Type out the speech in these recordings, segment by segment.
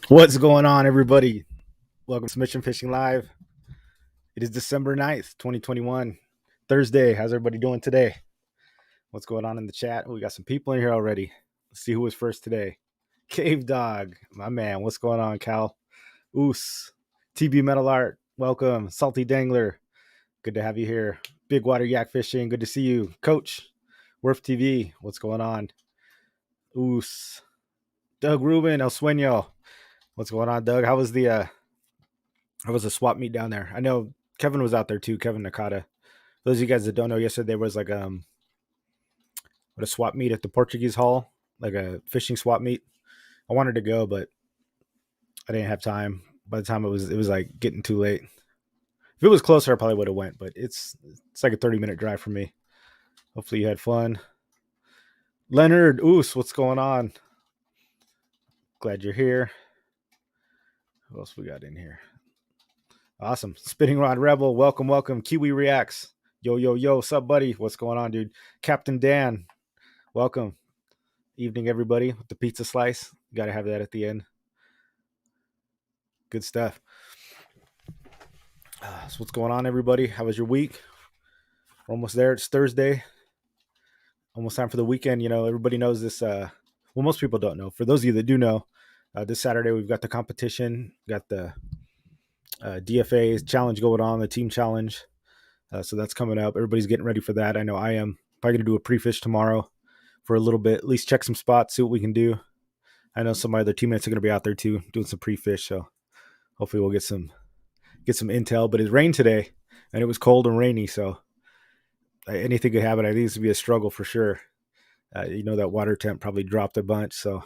What's going on, everybody? Welcome to Submission Fishing Live. It is December 9th, 2021, Thursday. How's everybody doing today? What's going on in the chat? We got some people in here already. Let's see who was first today. Cave Dog, my man. What's going on, Cal? Oos, TB Metal Art, welcome. Salty Dangler, good to have you here. Big Water Yak Fishing, good to see you. Coach, Worth TV, what's going on? Oos, Doug Rubin, El Sueño, what's going on, Doug? How was the swap meet down there? I know Kevin was out there too. Kevin Nakata. Those of you guys that don't know, yesterday there was like what a swap meet at the Portuguese Hall, like a fishing swap meet. I wanted to go, but I didn't have time. By the time it was like getting too late. If it was closer, I probably would have went, but it's like a 30-minute drive for me. Hopefully you had fun. Leonard Oos, what's going on? Glad you're here. Who else we got in here? Awesome. Spinning Rod Rebel, welcome. Kiwi Reacts. Yo, what's up, buddy? What's going on, dude? Captain Dan, welcome. Evening, everybody, with the pizza slice. Got to have that at the end. Good stuff. So what's going on, everybody? How was your week? We're almost there. It's Thursday. Almost time for the weekend. You know, everybody knows this. Well, most people don't know. For those of you that do know, this Saturday we've got the competition. Got the DFA challenge going on, the team challenge. So that's coming up. Everybody's getting ready for that. I know I am. Probably going to do a pre-fish tomorrow for a little bit. At least check some spots, see what we can do. I know some of my other teammates are going to be out there too, doing some pre-fish. So hopefully we'll get some intel. But it rained today, and it was cold and rainy, so anything could happen. I think it's going to be a struggle for sure. You know, that water temp probably dropped a bunch, so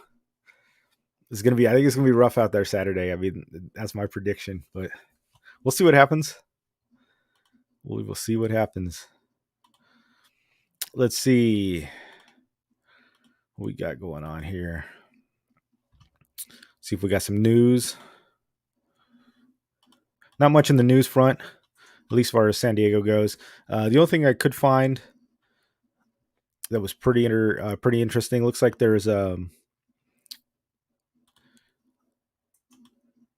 it's going to be. I think it's going to be rough out there Saturday. I mean, that's my prediction, but we'll see what happens. We will see what happens. Let's see what we got going on here. See if we got some news. Not much in the news front, at least as far as San Diego goes. The only thing I could find that was pretty interesting. Looks like there's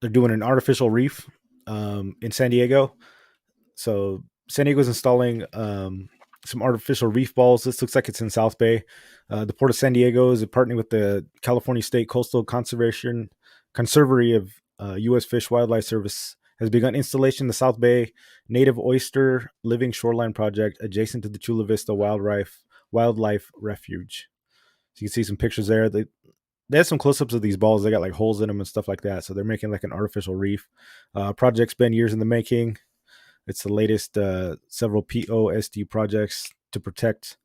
they're doing an artificial reef in San Diego. So San Diego's installing some artificial reef balls. This looks like it's in South Bay. The Port of San Diego is partnering with the California State Coastal Conservatory of U.S. Fish Wildlife Service has begun installation in the South Bay Native Oyster Living Shoreline Project adjacent to the Chula Vista Wildlife Refuge. So you can see some pictures there. They have some close-ups of these balls. They got like holes in them and stuff like that. So they're making like an artificial reef. Project's been years in the making. It's the latest several POSD projects to protect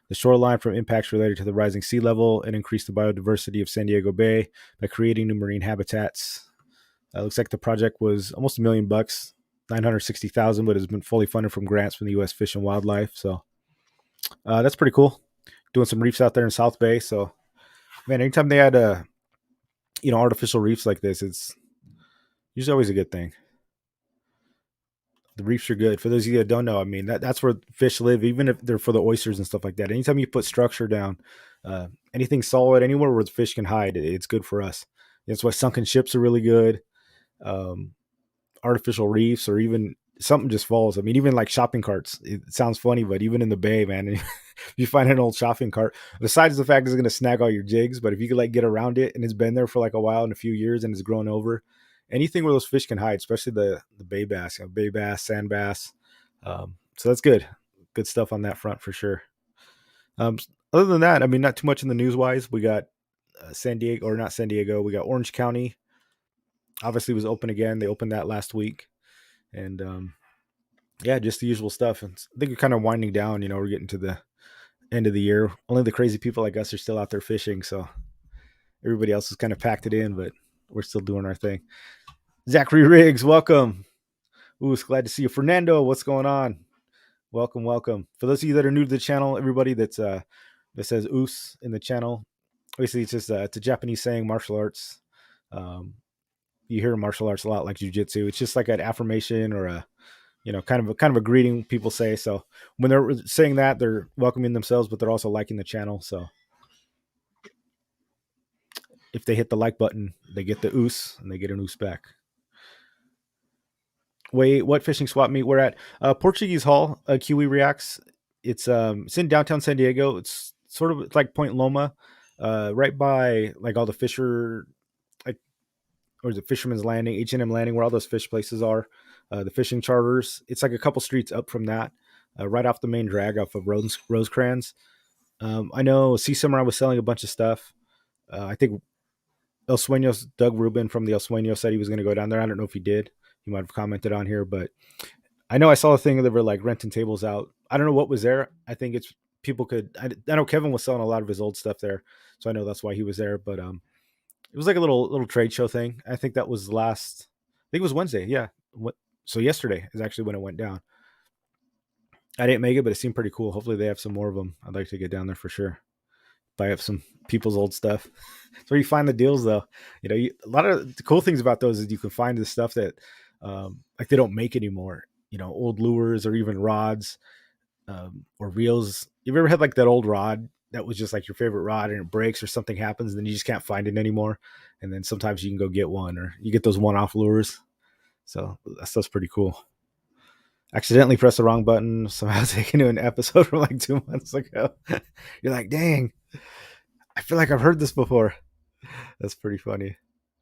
the shoreline from impacts related to the rising sea level and increase the biodiversity of San Diego Bay by creating new marine habitats. Looks like the project was almost $1 million, 960,000, but has been fully funded from grants from the U.S. Fish and Wildlife. So that's pretty cool. Doing some reefs out there in South Bay. So, man, anytime they add artificial reefs like this, it's usually always a good thing. The reefs are good. For those of you that don't know, I mean, that's where fish live, even if they're for the oysters and stuff like that. Anytime you put structure down, anything solid, anywhere where the fish can hide, it's good for us. That's why sunken ships are really good. Artificial reefs, or even something just falls. I mean, even like shopping carts. It sounds funny, but even in the bay, man, if you find an old shopping cart, besides the fact it's going to snag all your jigs, but if you could like get around it and it's been there for like a while and a few years and it's grown over, anything where those fish can hide, especially the bay bass, bay bass, sand bass. So that's good stuff on that front for sure. Other than that, I mean, not too much in the news wise. We got San Diego, or not San Diego. We got Orange County. Obviously, was open again. They opened that last week, and yeah, just the usual stuff. And I think we're kind of winding down. You know, we're getting to the end of the year. Only the crazy people like us are still out there fishing, so everybody else has kind of packed it in, but we're still doing our thing. Zachary Riggs, welcome. Ooh, it's glad to see you. Fernando, what's going on? Welcome. For those of you that are new to the channel, everybody that says "oos" in the channel, basically it's just it's a Japanese saying, martial arts. You hear martial arts a lot, like jujitsu. It's just like an affirmation or a kind of a greeting people say. So when they're saying that, they're welcoming themselves, but they're also liking the channel. So if they hit the like button, they get the oos and they get an oos back. Wait, what fishing swap meet we're at? Portuguese Hall, Kiwi Reacts. It's in downtown San Diego. It's sort of like Point Loma, right by like all the fisher, like, or is it Fisherman's Landing, H&M Landing, where all those fish places are. The fishing charters. It's like a couple streets up from that, right off the main drag off of Rosecrans. I know Sea Samurai was selling a bunch of stuff. I think El Sueños, Doug Rubin from the El Sueño said he was going to go down there. I don't know if he did. He might have commented on here, but I know I saw a thing that were like renting tables out. I don't know what was there. I think it's people could. I know Kevin was selling a lot of his old stuff there, so I know that's why he was there. But it was like a little trade show thing. I think that was last. I think it was Wednesday. Yeah. So yesterday is actually when it went down. I didn't make it, but it seemed pretty cool. Hopefully they have some more of them. I'd like to get down there for sure. Buy up some people's old stuff. That's where you find the deals, though. A lot of the cool things about those is you can find the stuff that like they don't make anymore. Old lures or even rods or reels. You've ever had like that old rod that was just like your favorite rod and it breaks or something happens and then you just can't find it anymore? And then sometimes you can go get one or you get those one-off lures. So that stuff's pretty cool. Accidentally pressed the wrong button. Somehow taken to an episode from like 2 months ago. You're like, dang, I feel like I've heard this before. That's pretty funny.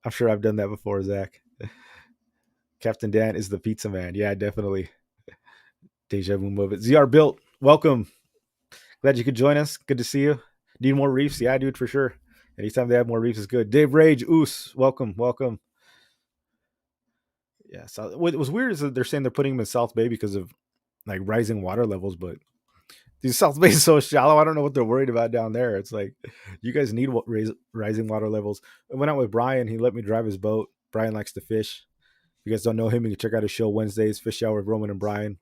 I'm sure I've done that before, Zach. Captain Dan is the pizza man. Yeah, definitely. Deja vu moment. ZR Built, welcome. Glad you could join us. Good to see you. Need more reefs? Yeah, dude, for sure. Anytime they have more reefs is good. Dave Rage, Oos, welcome. Yeah, so what was weird is that they're saying they're putting them in South Bay because of like rising water levels, but the South Bay is so shallow. I don't know what they're worried about down there. It's like you guys need rising water levels. I went out with Brian. He let me drive his boat. Brian likes to fish. If you guys don't know him, you can check out his show Wednesdays, Fish Hour with Roman and Brian.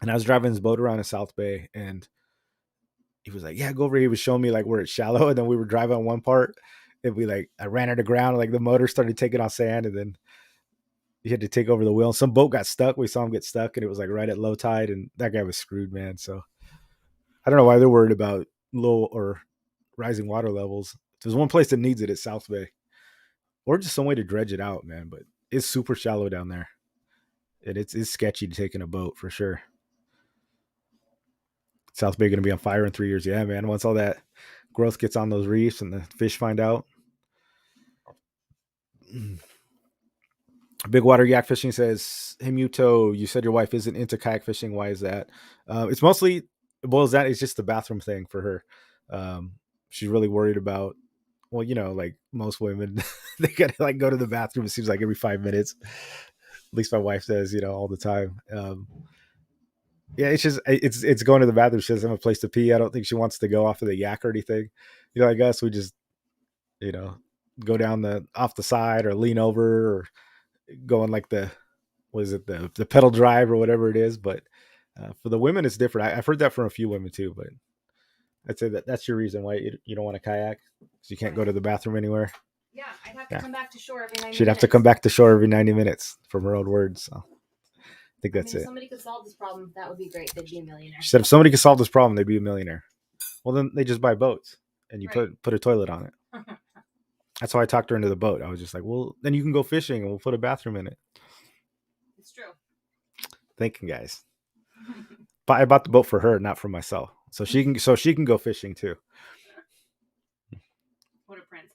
And I was driving his boat around in South Bay, and he was like, "Yeah, go over here." He was showing me like where it's shallow, and then we were driving on one part, and I ran out of ground, like the motor started taking on sand, and then he had to take over the wheel. Some boat got stuck. We saw him get stuck, and it was like right at low tide, and that guy was screwed, man. So I don't know why they're worried about low or rising water levels. If there's one place that needs it, it's South Bay, or just some way to dredge it out, man. But it's super shallow down there, and it's sketchy to take in a boat for sure. South Bay going to be on fire in 3 years. Yeah, man. Once all that growth gets on those reefs and the fish find out. Big Water Yak Fishing says, "Hey Muto, you said your wife isn't into kayak fishing. Why is that?" It's mostly, it boils down, it's just the bathroom thing for her. She's really worried about, well, like most women, they gotta like go to the bathroom. It seems like every 5 minutes. At least my wife says, all the time. Yeah, it's going to the bathroom. She doesn't have a place to pee. I don't think she wants to go off of the yak or anything. Like us, we just, go down off the side or lean over or go on like the pedal drive or whatever it is. But for the women, it's different. I've heard that from a few women too, but I'd say that's your reason why you don't want to kayak, because you can't go to the bathroom anywhere. Yeah, I'd have to come back to shore every 90 minutes. She'd have to come back to shore every 90 minutes from her own words. So I think that's it. If somebody could solve this problem, that would be great. They'd be a millionaire. She said if somebody could solve this problem, they'd be a millionaire. Well, then they just buy boats and you put a toilet on it. That's how I talked her into the boat. I was just like, well, then you can go fishing and we'll put a bathroom in it. It's true. Thinking, guys. But I bought the boat for her, not for myself. So she can go fishing too. What a prince.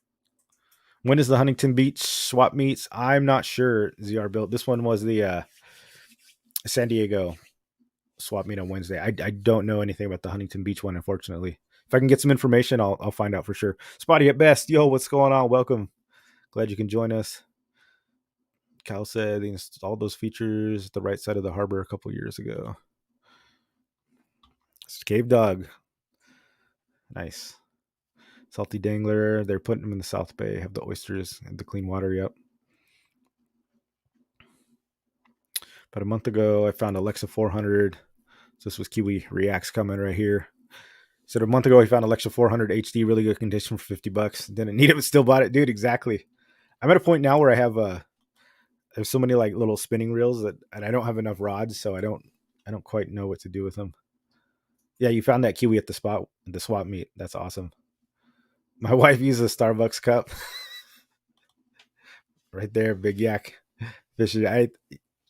When is the Huntington Beach swap meets? I'm not sure. ZR Built. This one was the San Diego swap meet on Wednesday. I don't know anything about the Huntington Beach one, unfortunately. If I can get some information, I'll find out for sure. Spotty at best. Yo, what's going on? Welcome. Glad you can join us. Cal said they installed those features at the right side of the harbor a couple years ago. Cave Dog. Nice. Salty Dangler. They're putting them in the South Bay. Have the oysters and the clean water. Yep. About a month ago, I found Alexa 400. So this was Kiwi Reacts coming right here. So a month ago, I found Alexa 400 HD, really good condition for $50. Didn't need it, but still bought it, dude. Exactly. I'm at a point now where I have so many like little spinning reels and I don't have enough rods, so I don't quite know what to do with them. Yeah, you found that Kiwi at the swap meet. That's awesome. My wife uses a Starbucks cup. right there, big yak fishing.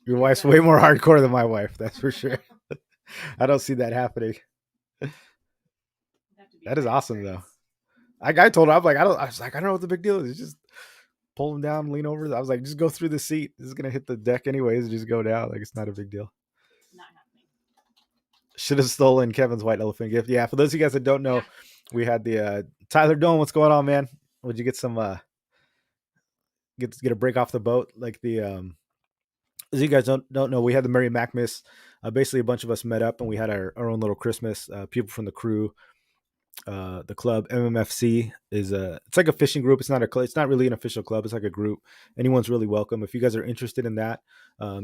Your wife's way more hardcore than my wife, that's for sure. I don't see that happening. That is awesome though. I told her, I was like, I don't know what the big deal is. Just pull him down, lean over. I was like, just go through the seat. This is gonna hit the deck anyways. Just go down. Like it's not a big deal. Not happening. Should have stolen Kevin's white elephant gift. Yeah, for those of you guys that don't know, we had the Tyler Dome. What's going on, man? Would you get some get a break off the boat? Like the as you guys don't know, we had the Merry Macmas. Basically, a bunch of us met up and we had our own little Christmas. People from the crew, the club MMFC is it's like a fishing group. It's not a club. It's not really an official club. It's like a group. Anyone's really welcome. If you guys are interested in that,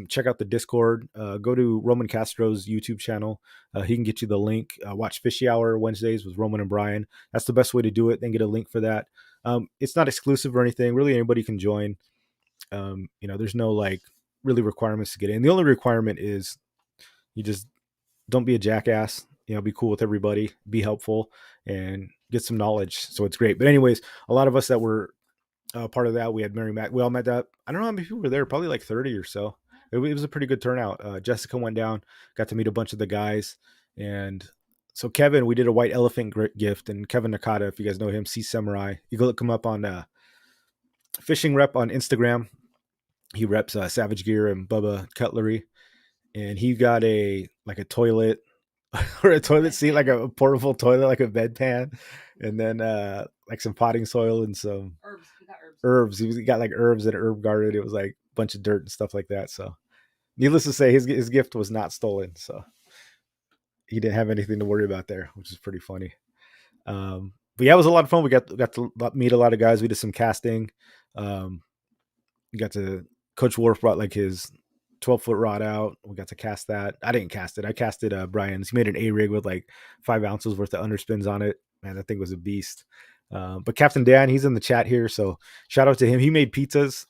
check out the Discord. Go to Roman Castro's YouTube channel. He can get you the link. Watch Fishy Hour Wednesdays with Roman and Brian. That's the best way to do it. Then get a link for that. It's not exclusive or anything. Really, anybody can join. There's no like really requirements to get in. The only requirement is you just don't be a jackass. Be cool with everybody, be helpful, and get some knowledge. So it's great. But anyways, a lot of us that were part of that, we had Mary Mac. We all met up. I don't know how many people were there. Probably like 30 or so. It was a pretty good turnout. Jessica went down, got to meet a bunch of the guys, and so Kevin, we did a white elephant gift, and Kevin Nakata, if you guys know him, Sea Samurai, you can look him up on Fishing Rep on Instagram. He reps Savage Gear and Bubba Cutlery, and he got a toilet or a toilet seat, like a portable toilet, like a bedpan, and then like some potting soil and some herbs. He got herbs. He got like herbs and herb garden. It was like a bunch of dirt and stuff like that. So, needless to say, his gift was not stolen. So he didn't have anything to worry about there, which is pretty funny. But yeah, it was a lot of fun. We got to meet a lot of guys. We did some casting. We got to Coach Wolf brought like his 12-foot rod out. We got to cast that. I didn't cast it. I casted Brian's. He made an A rig with like 5 ounces worth of underspins on it. Man, that thing was a beast. But Captain Dan, he's in the chat here, so shout out to him. He made pizzas.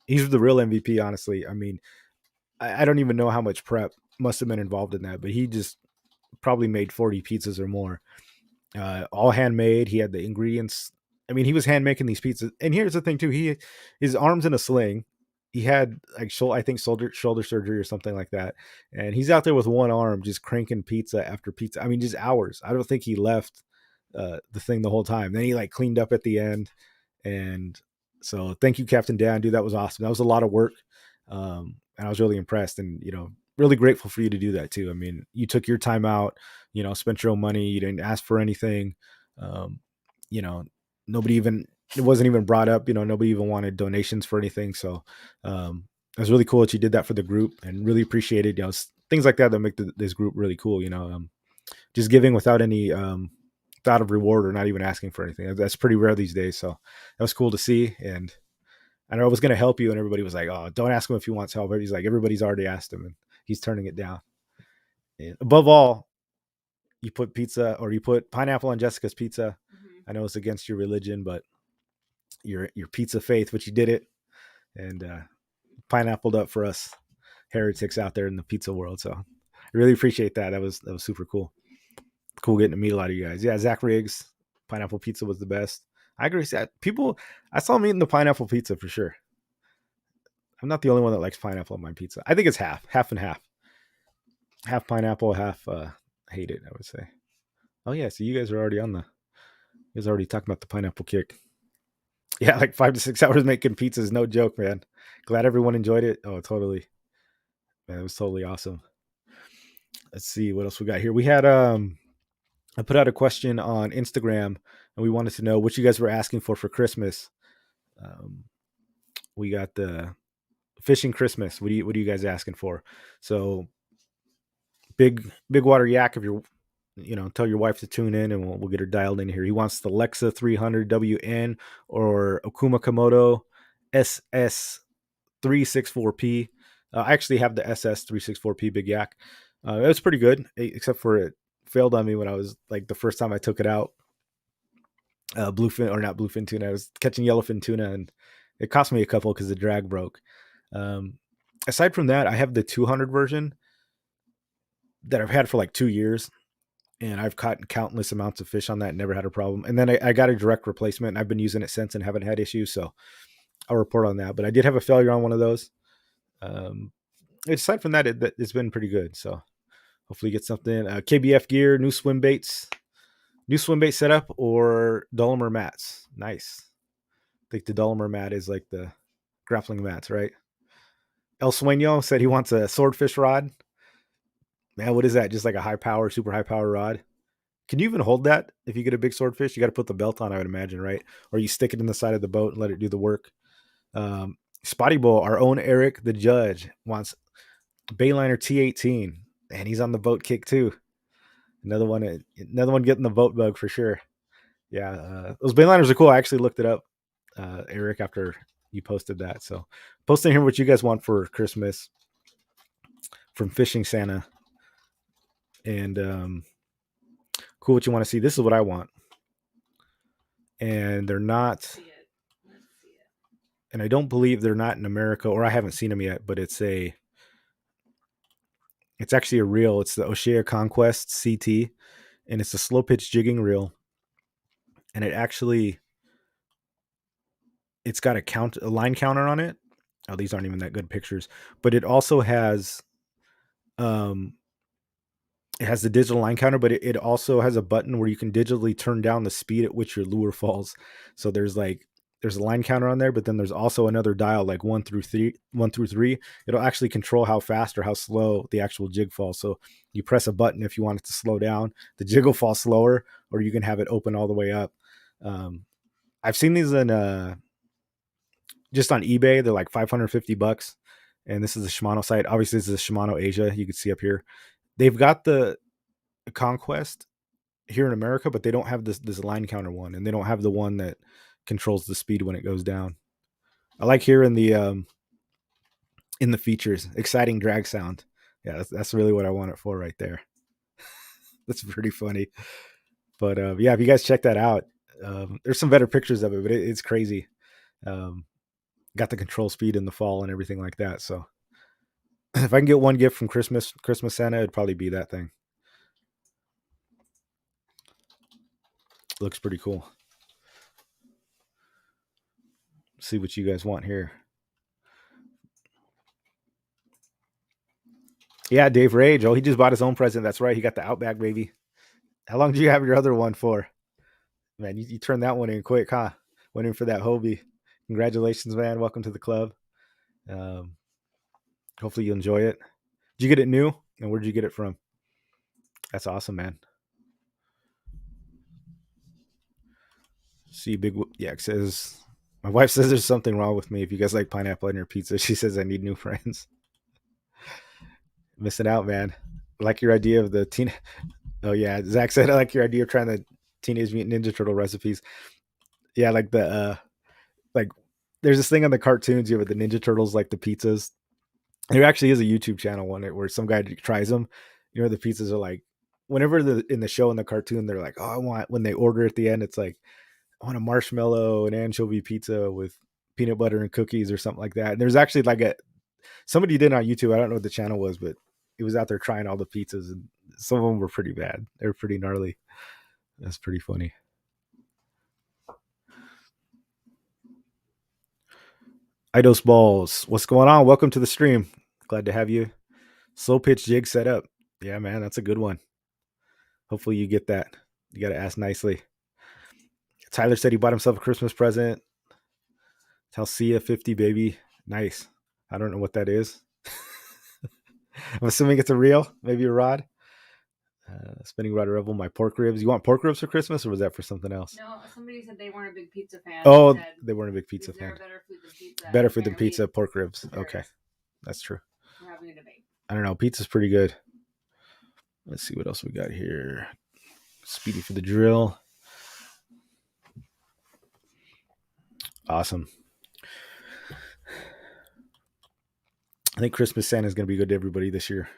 He's the real MVP, honestly. I mean, I don't even know how much prep must have been involved in that, but he just probably made 40 pizzas or more. All handmade. He had the ingredients. I mean, he was hand making these pizzas. And here's the thing too. His arm's in a sling. He had like shoulder surgery or something like that. And he's out there with one arm just cranking pizza after pizza. I mean, just hours. I don't think he left the thing the whole time. Then he like cleaned up at the end. And so thank you, Captain Dan, dude. That was awesome. That was a lot of work. And I was really impressed and, really grateful for you to do that too. I mean, you took your time out, spent your own money. You didn't ask for anything. Nobody even, it wasn't even brought up, nobody even wanted donations for anything. So it was really cool that you did that for the group and really appreciated, things like that make this group really cool, just giving without any thought of reward or not even asking for anything. That's pretty rare these days. So that was cool to see. And I know I was going to help you and everybody was like, oh, don't ask him if he wants help. He's like, everybody's already asked him and he's turning it down. And above all, you put pineapple on Jessica's pizza. Mm-hmm. I know it's against your religion, but your pizza faith, but you did it, and pineappled up for us heretics out there in the pizza world. So I really appreciate that. That was super cool. Cool getting to meet a lot of you guys. Yeah, Zach Riggs, pineapple pizza was the best. I agree with that. I saw them eating the pineapple pizza for sure. I'm not the only one that likes pineapple on my pizza. I think it's half and half. Half pineapple, half hate it, I would say. Oh yeah, so you guys are already you guys are already talking about the pineapple kick. Yeah, like 5 to 6 hours making pizzas, no joke, man. Glad everyone enjoyed it. Oh, totally. Man, it was totally awesome. Let's see what else we got here. We had I put out a question on Instagram and we wanted to know what you guys were asking for Christmas. We got the fishing Christmas. What are you guys asking for? So big water yak, if you're tell your wife to tune in and we'll get her dialed in here. He wants the Lexa 300WN or Okuma Komodo SS364P. I actually have the SS364P Big Yak. It was pretty good, except for it failed on me when I was like the first time I took it out. Bluefin, or not bluefin tuna. I was catching yellowfin tuna and it cost me a couple because the drag broke. Aside from that, I have the 200 version that I've had for like 2 years. And I've caught countless amounts of fish on that, never had a problem. And then I got a direct replacement and I've been using it since and haven't had issues. So I'll report on that. But I did have a failure on one of those. Aside from that, it's been pretty good. So hopefully get something. KBF gear, new swim baits, new swim bait setup, or Dullimer mats. Nice. I think the Dullimer mat is like the grappling mats, right? El Sueño said he wants a swordfish rod. Man, what is that? Just like a high power, super high power rod. Can you even hold that if you get a big swordfish? You got to put the belt on, I would imagine, right? Or you stick it in the side of the boat and let it do the work. Spotty Bull, our own Eric the Judge, wants Bayliner T18, and he's on the boat kick too. Another one getting the boat bug for sure. Yeah, those Bayliners are cool. I actually looked it up, Eric, after you posted that. So, posting here what you guys want for Christmas from Fishing Santa, and cool what you want to see. This is what I want, and they're not. And I don't believe they're not in America, or I haven't seen them yet. But it's actually a reel. It's the O'Shea Conquest CT, and it's a slow pitch jigging reel, and it's got a line counter on it. Oh, these aren't even that good pictures, but it also has it has the digital line counter, but it also has a button where you can digitally turn down the speed at which your lure falls. So there's a line counter on there, but then there's also another dial, like 1 through 3. It'll actually control how fast or how slow the actual jig falls. So you press a button if you want it to slow down, the jig will fall slower, or you can have it open all the way up. I've seen these in just on eBay. They're like $550, and this is the Shimano site. Obviously, this is the Shimano Asia. You can see up here. They've got the Conquest here in America, but they don't have this line counter one, and they don't have the one that controls the speed when it goes down. I like hearing the features, exciting drag sound. Yeah, that's really what I want it for right there. That's pretty funny. But yeah, if you guys check that out, there's some better pictures of it, but it's crazy. Got the control speed in the fall and everything like that. So if I can get one gift from Christmas Santa, it'd probably be that thing. Looks pretty cool. See what you guys want here. Yeah, Dave Rage. Oh, he just bought his own present. That's right. He got the Outback, baby. How long do you have your other one for? Man, you turned that one in quick, huh? Went in for that Hobie. Congratulations, man. Welcome to the club. Hopefully you enjoy it. Did you get it new? And where did you get it from? That's awesome, man. See, Big Yak says, my wife says there's something wrong with me if you guys like pineapple on your pizza. She says I need new friends. Missing out, man. I like your idea of the teen. Oh, yeah. Zach said, I like your idea of trying the Teenage Mutant Ninja Turtle recipes. Yeah, like like there's this thing on the cartoons, you have the Ninja Turtles, like the pizzas. There actually is a YouTube channel one where some guy tries them. You know, the pizzas are like, whenever in the show in the cartoon, they're like, oh, I want, when they order at the end, it's like, I want a marshmallow and anchovy pizza with peanut butter and cookies or something like that. And there's actually like somebody did on YouTube. I don't know what the channel was, but it was out there trying all the pizzas, and some of them were pretty bad. They were pretty gnarly. That's pretty funny. Idos Balls, what's going on? Welcome to the stream. Glad to have you. Slow pitch jig set up. Yeah, man, that's a good one. Hopefully you get that. You got to ask nicely. Tyler said he bought himself a Christmas present. Talcia 50, baby. Nice. I don't know what that is. I'm assuming it's a reel, maybe a rod. Spinning rod revel, my pork ribs. You want pork ribs for Christmas, or was that for something else? No, somebody said they weren't a big pizza fan. Oh, they weren't a big pizza fan. Better food than pizza. Better food than pizza, pork ribs. Okay, that's true. We're having a debate. I don't know. Pizza's pretty good. Let's see what else we got here. Speedy for the drill. Awesome. I think Christmas Santa is going to be good to everybody this year.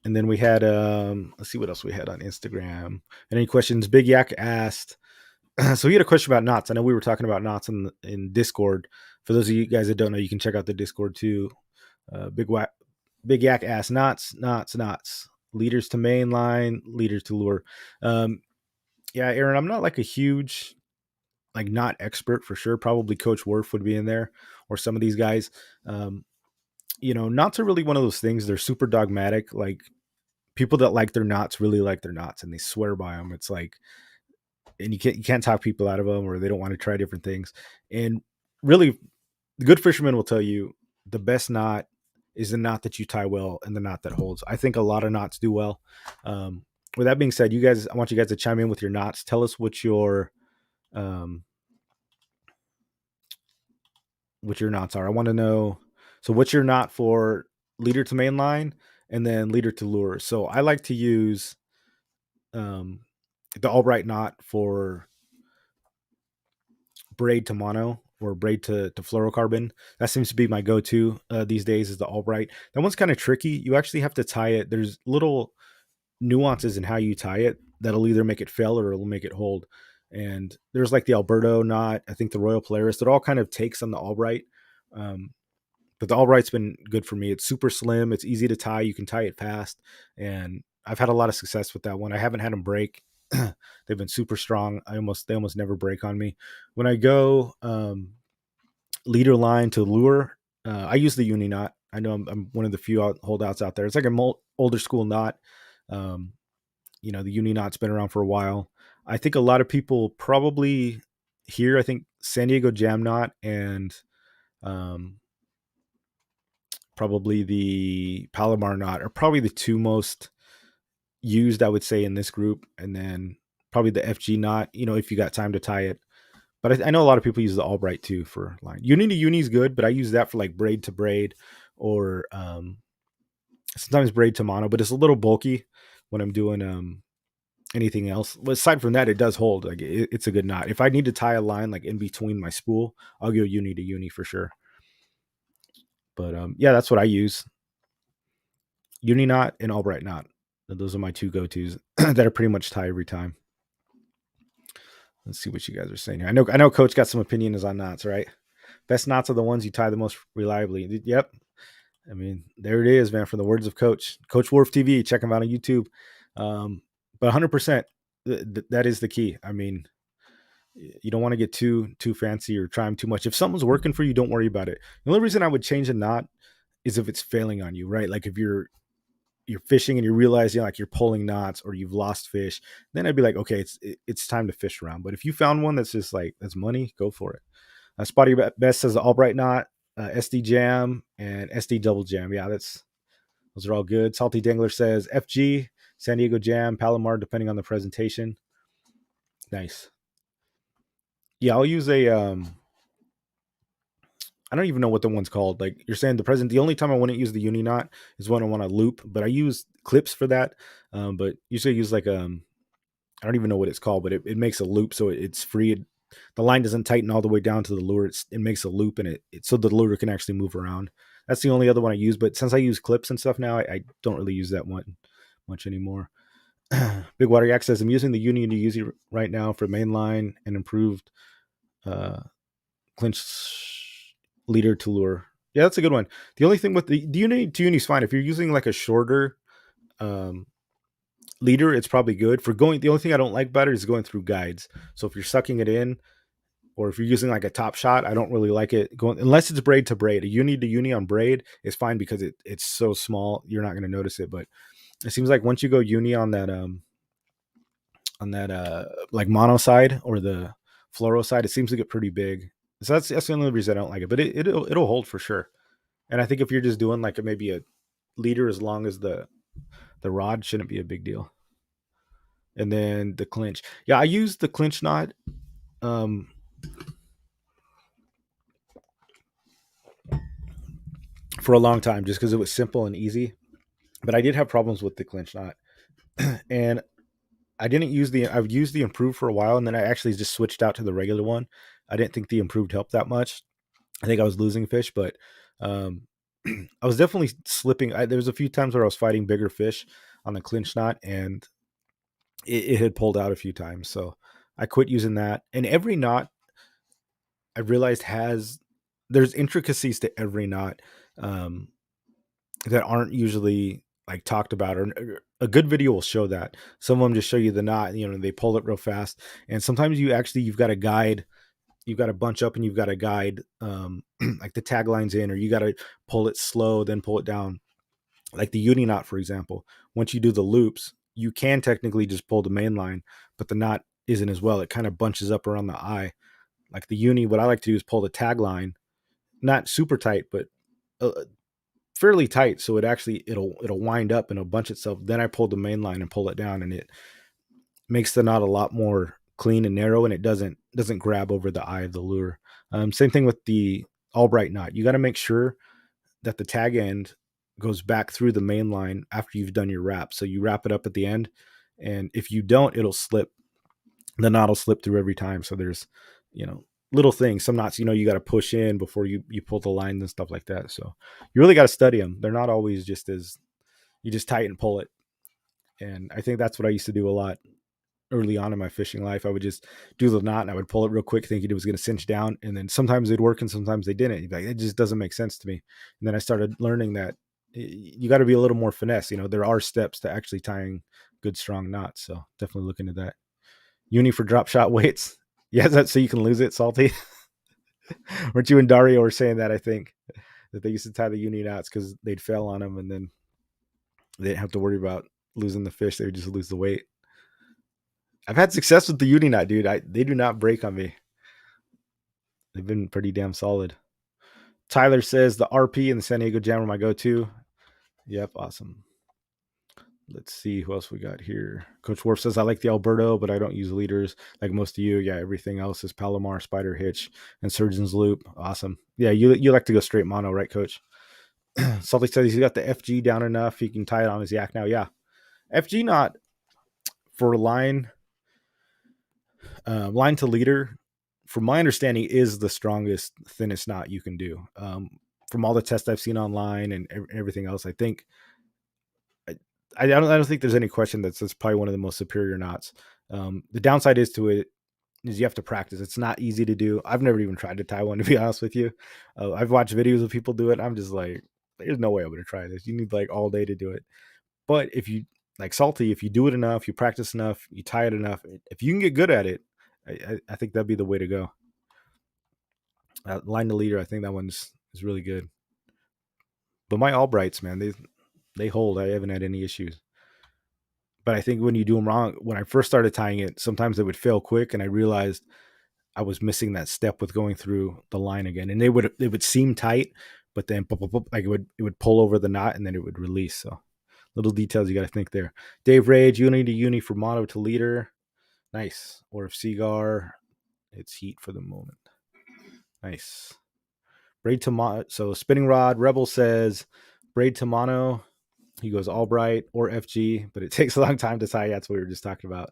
And then we had, let's see what else we had on Instagram. Any questions? Big Yak asked, so he had a question about knots. I know we were talking about knots in Discord. For those of you guys that don't know, you can check out the Discord too. Big Yak asked, knots. Leaders to main line, leaders to lure. Yeah, Aaron, I'm not like a huge like not expert for sure. Probably Coach Worf would be in there, or some of these guys. Um, knots are really one of those things. They're super dogmatic. Like people that like their knots really like their knots, and they swear by them. It's like, and you can't talk people out of them, or they don't want to try different things. And really, the good fisherman will tell you the best knot is the knot that you tie well and the knot that holds. I think a lot of knots do well. With that being said, I want you guys to chime in with your knots. Tell us um, what your knots are. I want to know. So, what's your knot for leader to main line and then leader to lure? So, I like to use um, the Albright knot for braid to mono or braid to fluorocarbon. That seems to be my go-to these days is the Albright. That one's kind of tricky. You actually have to tie it. There's little nuances in how you tie it that'll either make it fail or it'll make it hold. And there's like the Alberto knot, I think the Royal Polaris. It all kind of takes on the Albright. Um, but the Albright's been good for me. It's super slim. It's easy to tie. You can tie it fast, and I've had a lot of success with that one. I haven't had them break. They've been super strong. They almost never break on me. When I go leader line to lure, I use the uni knot. I know I'm one of the few holdouts out there. It's like a older school knot. Um, the uni knot's been around for a while. I think a lot of people probably here. I think San Diego Jam knot and um, probably the Palomar knot are probably the two most used, I would say, in this group. And then probably the FG knot, if you got time to tie it. But I know a lot of people use the Albright too for line. Uni to uni is good, but I use that for like braid to braid or sometimes braid to mono, but it's a little bulky when I'm doing anything else. But aside from that, it does hold. Like it's a good knot. If I need to tie a line like in between my spool, I'll go uni to uni for sure. But yeah, that's what I use. Uni knot and Albright knot. Those are my two go-tos that are pretty much tie every time. Let's see what you guys are saying here. I know Coach got some opinions on knots, right? Best knots are the ones you tie the most reliably. Yep. I mean, there it is, man. From the words of Coach Worf TV. Check him out on YouTube. But 100%, that is the key. I mean, you don't want to get too fancy or try them too much. If something's working for you, don't worry about it. The only reason I would change a knot is if it's failing on you, right? Like if you're fishing and you realize like you're pulling knots or you've lost fish, then I'd be like, okay, it's time to fish around. But if you found one that's just like that's money, go for it. Spotty Best says the Albright knot, SD Jam, and SD Double Jam. Yeah, those are all good. Salty Dangler says FG, San Diego Jam, Palomar, depending on the presentation. Nice. Yeah, I'll use a I don't even know what the one's called. Like you're saying the only time I wouldn't use the uni knot is when I want to loop, but I use clips for that. But usually I use like I don't even know what it's called, but it makes a loop so it's free. The line doesn't tighten all the way down to the lure. It makes a loop and it so the lure can actually move around. That's the only other one I use. But since I use clips and stuff now, I don't really use that one much anymore. Big Water Yak says I'm using the uni to use right now for mainline and improved uh, clinch leader to lure. Yeah, that's a good one. The only thing with the uni to uni is fine if you're using like a shorter um, leader. It's probably good for going. The only thing I don't like about it is going through guides. So if you're sucking it in, or if you're using like a top shot, I don't really like it going unless it's braid to braid. A uni to uni on braid is fine because it's so small you're not going to notice it. But it seems like once you go uni on that like mono side or the fluoro side, it seems to get pretty big. So that's the only reason I don't like it. But it'll hold for sure. And I think if you're just doing like maybe a leader as long as the rod shouldn't be a big deal. And then the clinch. Yeah, I use the clinch knot. Um, for a long time just because it was simple and easy. But I did have problems with the clinch knot. And I've used the improved for a while and then I actually just switched out to the regular one. I didn't think the improved helped that much. I think I was losing fish, but um, I was definitely slipping. There was a few times where I was fighting bigger fish on the clinch knot and it had pulled out a few times. So I quit using that. And every knot I realized there's intricacies to every knot. Um, that aren't usually like talked about or a good video will show that. Some of them just show you the knot, they pull it real fast. And sometimes you've got a guide you've got to bunch up and you've got to guide like the taglines in, or you got to pull it slow, then pull it down. Like the uni knot, for example, once you do the loops, you can technically just pull the main line, but the knot isn't as well. It kind of bunches up around the eye. Like the uni, what I like to do is pull the tagline, not super tight, but uh, fairly tight, so it'll wind up and it'll bunch itself. Then I pull the main line and pull it down, and it makes the knot a lot more clean and narrow, and it doesn't grab over the eye of the lure. Same thing with the Albright knot. You got to make sure that the tag end goes back through the main line after you've done your wrap. So you wrap it up at the end, and if you don't, it'll slip. The knot will slip through every time. So there's, little things. Some knots, you got to push in before you pull the lines and stuff like that. So you really got to study them. They're not always just as you just tighten and pull it. And I think that's what I used to do a lot early on in my fishing life. I would just do the knot and I would pull it real quick, thinking it was going to cinch down. And then sometimes they'd work and sometimes they didn't. Like, it just doesn't make sense to me. And then I started learning that you got to be a little more finesse. There are steps to actually tying good, strong knots. So definitely look into that. Uni for drop shot weights. Yeah, that's so you can lose it, Salty. Weren't you and Dario were saying that, I think, that they used to tie the uni knots because they'd fail on them and then they didn't have to worry about losing the fish. They would just lose the weight. I've had success with the uni knot, dude. They do not break on me. They've been pretty damn solid. Tyler says the RP and the San Diego Jam are my go-to. Yep, awesome. Let's see who else we got here. Coach Worf says, I like the Alberto, but I don't use leaders like most of you. Yeah, everything else is Palomar, Spider Hitch, and Surgeon's Loop. Awesome. Yeah, you like to go straight mono, right, Coach? Salty says he's got the FG down enough. He can tie it on his yak now. Yeah. FG knot for line to leader, from my understanding, is the strongest, thinnest knot you can do. From all the tests I've seen online and everything else, I think I don't think there's any question that's probably one of the most superior knots. The downside is you have to practice. It's not easy to do. I've never even tried to tie one, to be honest with you. I've watched videos of people do it. I'm just like, there's no way I'm going to try this. You need like all day to do it. But if you, like Salty, if you do it enough, you practice enough, you tie it enough, if you can get good at it, I think that'd be the way to go. Line to leader, I think that one's is really good. But my Albrights, man, they hold. I haven't had any issues. But I think when you do them wrong, when I first started tying it, sometimes they would fail quick, and I realized I was missing that step with going through the line again. And they would seem tight, but then like it would pull over the knot and then it would release. So little details you got to think there. Dave Rage, uni to uni for mono to leader. Nice. Or if Seagar, it's heat for the moment. Nice. Braid to mono. So spinning rod, Rebel says braid to mono. He goes Albright or FG, but it takes a long time to tie. That's what we were just talking about.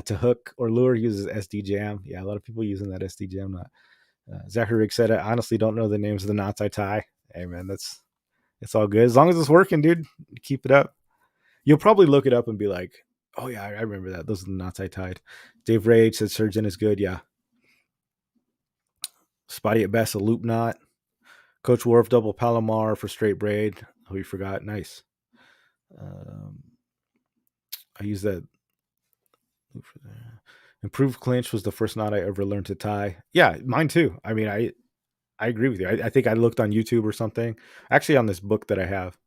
To hook or lure, he uses SD Jam. Yeah, a lot of people using that SD Jam knot. Zachary Rick said, I honestly don't know the names of the knots I tie. Hey, man, it's all good. As long as it's working, dude, keep it up. You'll probably look it up and be like, oh, yeah, I remember that. Those are the knots I tied. Dave Rage said Surgeon is good. Yeah. Spotty at best, a loop knot. Coach Worf, double Palomar for straight braid. Oh, you forgot. Nice. I use that. Improved clinch was the first knot I ever learned to tie. Yeah, mine too. I mean, I agree with you. I think I looked on YouTube or something. Actually, on this book that I have.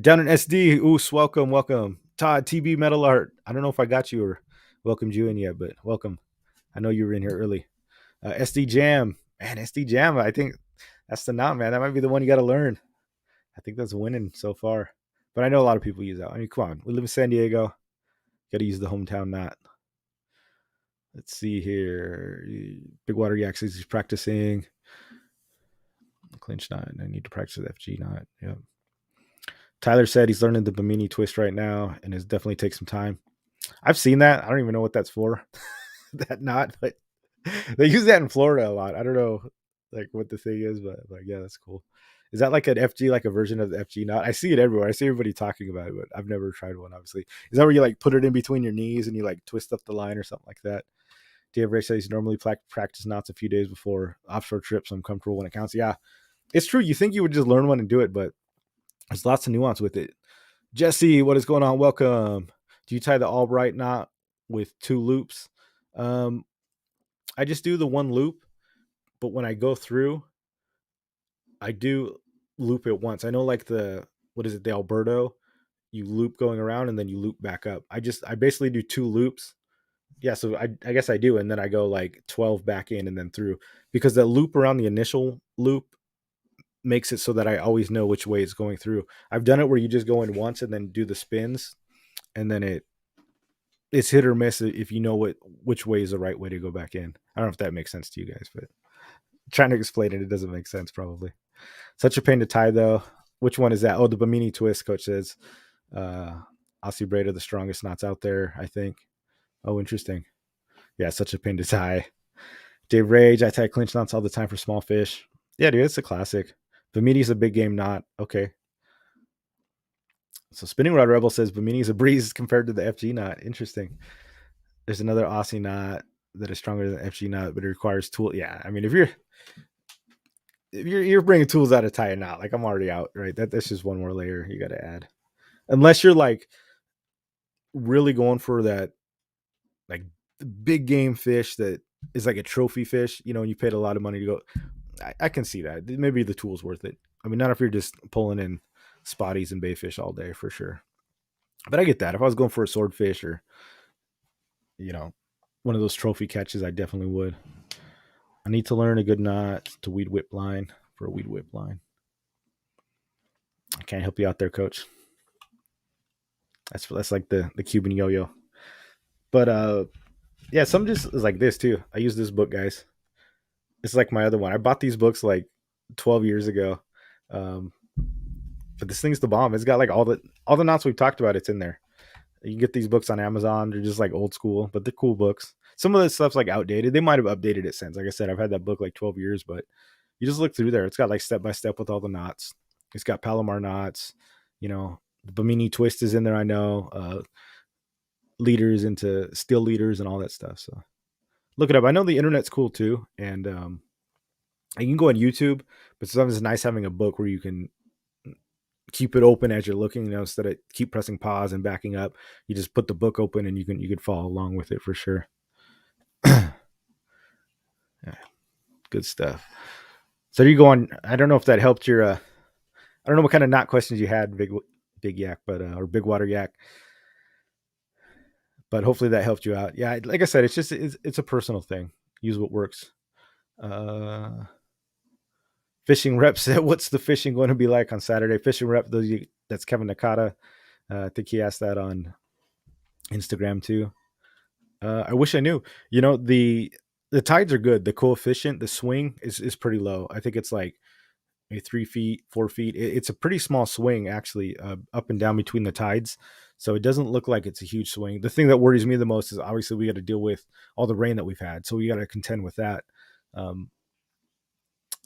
Down in SD, Oos, welcome. Todd, TB Metal Art. I don't know if I got you or welcomed you in yet, but welcome. I know you were in here early. SD Jam. Man, SD Jam, I think that's the knot, man. That might be the one you got to learn. I think that's winning so far. But I know a lot of people use that. I mean, come on. We live in San Diego. Got to use the hometown knot. Let's see here. Big Water Yak says he's practicing. Clinch knot. I need to practice the FG knot. Yep. Tyler said he's learning the Bimini twist right now, and it definitely takes some time. I've seen that. I don't even know what that's for. That knot, but they use that in Florida a lot. I don't know like what the thing is, but like, yeah, that's cool. Is that like an FG, like a version of the FG knot? I see it everywhere. I see everybody talking about it, but I've never tried one, obviously. Is that where you like put it in between your knees and you like twist up the line or something like that? Dave Ray says normally practice knots a few days before offshore trips. So I'm comfortable when it counts. Yeah, it's true. You think you would just learn one and do it, but there's lots of nuance with it. Jesse, what is going on? Welcome. Do you tie the Albright knot with 2 loops? I just do the 1 loop, but when I go through, I do loop it once. I know like the Alberto, you loop going around and then you loop back up. I basically do 2 loops. Yeah, so I guess I do, and then I go like 12 back in and then through, because the loop around the initial loop makes it so that I always know which way it's going through. I've done it where you just go in once and then do the spins, and then it's hit or miss if you know which way is the right way to go back in. I don't know if that makes sense to you guys, but trying to explain it doesn't make sense probably. Such a pain to tie though. Which one is that? Oh, the Bimini twist, coach says. Uh Aussie Braid are the strongest knots out there, I think. Oh, interesting. Yeah, such a pain to tie. Dave Rage, I tie clinch knots all the time for small fish. Yeah, dude, it's a classic. Bimini's a big game knot. Okay. So Spinning Rod Rebel says Bimini's a breeze compared to the FG knot. Interesting. There's another Aussie knot that is stronger than FG knot, but it requires tool. Yeah, I mean, if you're bringing tools out to tie a knot, like I'm already out, right? That's just one more layer you got to add. Unless you're like really going for that, like the big game fish that is like a trophy fish, and you paid a lot of money to go. I can see that. Maybe the tool's worth it. I mean, not if you're just pulling in spotties and bayfish all day for sure. But I get that. If I was going for a swordfish or, one of those trophy catches, I definitely would. I need to learn a good knot to weed whip line for a weed whip line. I can't help you out there, coach. That's like the Cuban yo-yo. But yeah, some just is like this too. I use this book, guys. It's like my other one. I bought these books like 12 years ago. Um, but this thing's the bomb. It's got like all the knots we've talked about. It's in there. You can get these books on Amazon. They're just like old school, but they're cool books. Some of this stuff's like outdated. They might have updated it since. Like I said, I've had that book like 12 years, but you just look through there. It's got like step by step with all the knots. It's got Palomar knots. The Bimini twist is in there. I know leaders into steel leaders and all that stuff. So look it up. I know the internet's cool too, and you can go on YouTube, but sometimes it's nice having a book where you can keep it open as you're looking, instead of keep pressing pause and backing up. You just put the book open and you can follow along with it for sure. Yeah, good stuff. So you go on. I don't know if that helped your. I don't know what kind of knot questions you had, big yak, but or big water yak. But hopefully that helped you out. Yeah, like I said, it's a personal thing. Use what works. Uh, Fishing rep said, "What's the fishing going to be like on Saturday?" Fishing rep, that's Kevin Nakata. I think he asked that on Instagram too. I wish I knew. The tides are good. The coefficient, the swing is pretty low. I think it's like maybe 3 feet, 4 feet. It's a pretty small swing actually, up and down between the tides. So it doesn't look like it's a huge swing. The thing that worries me the most is obviously we got to deal with all the rain that we've had. So we got to contend with that.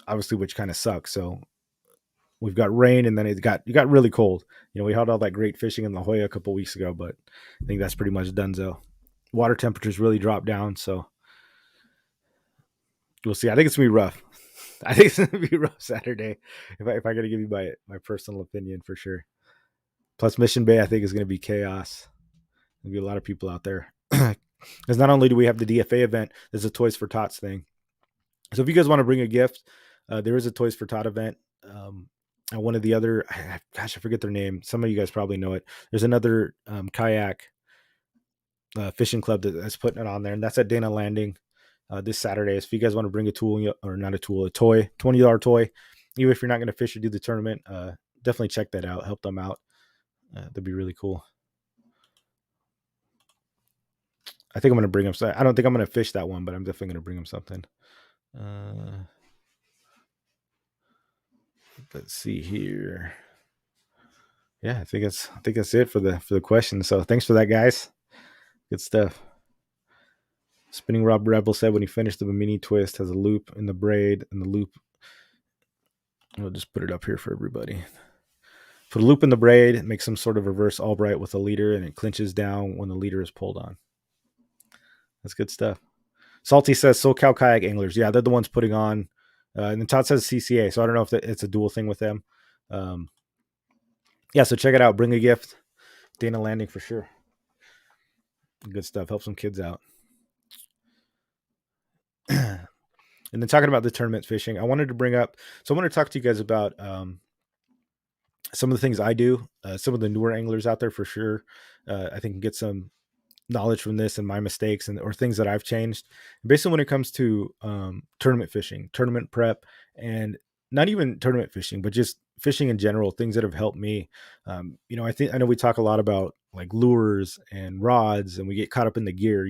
Obviously, which kind of sucks. So we've got rain, and then it got really cold. We had all that great fishing in La Jolla a couple weeks ago, but I think that's pretty much donezo. Water temperatures really dropped down, so we'll see. I think it's gonna be rough. I think it's gonna be rough Saturday. If I got to give you my personal opinion for sure. Plus, Mission Bay, I think, is gonna be chaos. There'll be a lot of people out there. Because not only do we have the DFA event, there's a Toys for Tots thing. So if you guys want to bring a gift, there is a Toys for Tot event. And one of the other, I forget their name. Some of you guys probably know it. There's another kayak fishing club that's putting it on there, and that's at Dana Landing this Saturday. So if you guys want to bring a tool, or not a tool, a toy, $20 toy, even if you're not going to fish or do the tournament, definitely check that out. Help them out. That'd be really cool. I think I'm going to bring them. I don't think I'm going to fish that one, but I'm definitely going to bring them something. Let's see here. Yeah, I think that's it for the question. So thanks for that, guys. Good stuff. Spinning Rob Rebel said when he finished the mini twist has a loop in the braid, and the loop. I'll just put it up here for everybody. Put a loop in the braid, make some sort of reverse Albright with a leader, and it clinches down when the leader is pulled on. That's good stuff. Salty says SoCal Kayak Anglers. Yeah, they're the ones putting on. And then Todd says CCA, so I don't know if it's a dual thing with them. Yeah, so check it out. Bring a gift. Dana Landing for sure. Good stuff. Help some kids out. And then talking about the tournament fishing, I wanted to bring up. So I want to talk to you guys about some of the things I do. Some of the newer anglers out there for sure. I think can get some knowledge from this and my mistakes and or things that I've changed. Basically, when it comes to tournament fishing, tournament prep, and not even tournament fishing, but just fishing in general, things that have helped me. I know we talk a lot about like lures and rods, and we get caught up in the gear.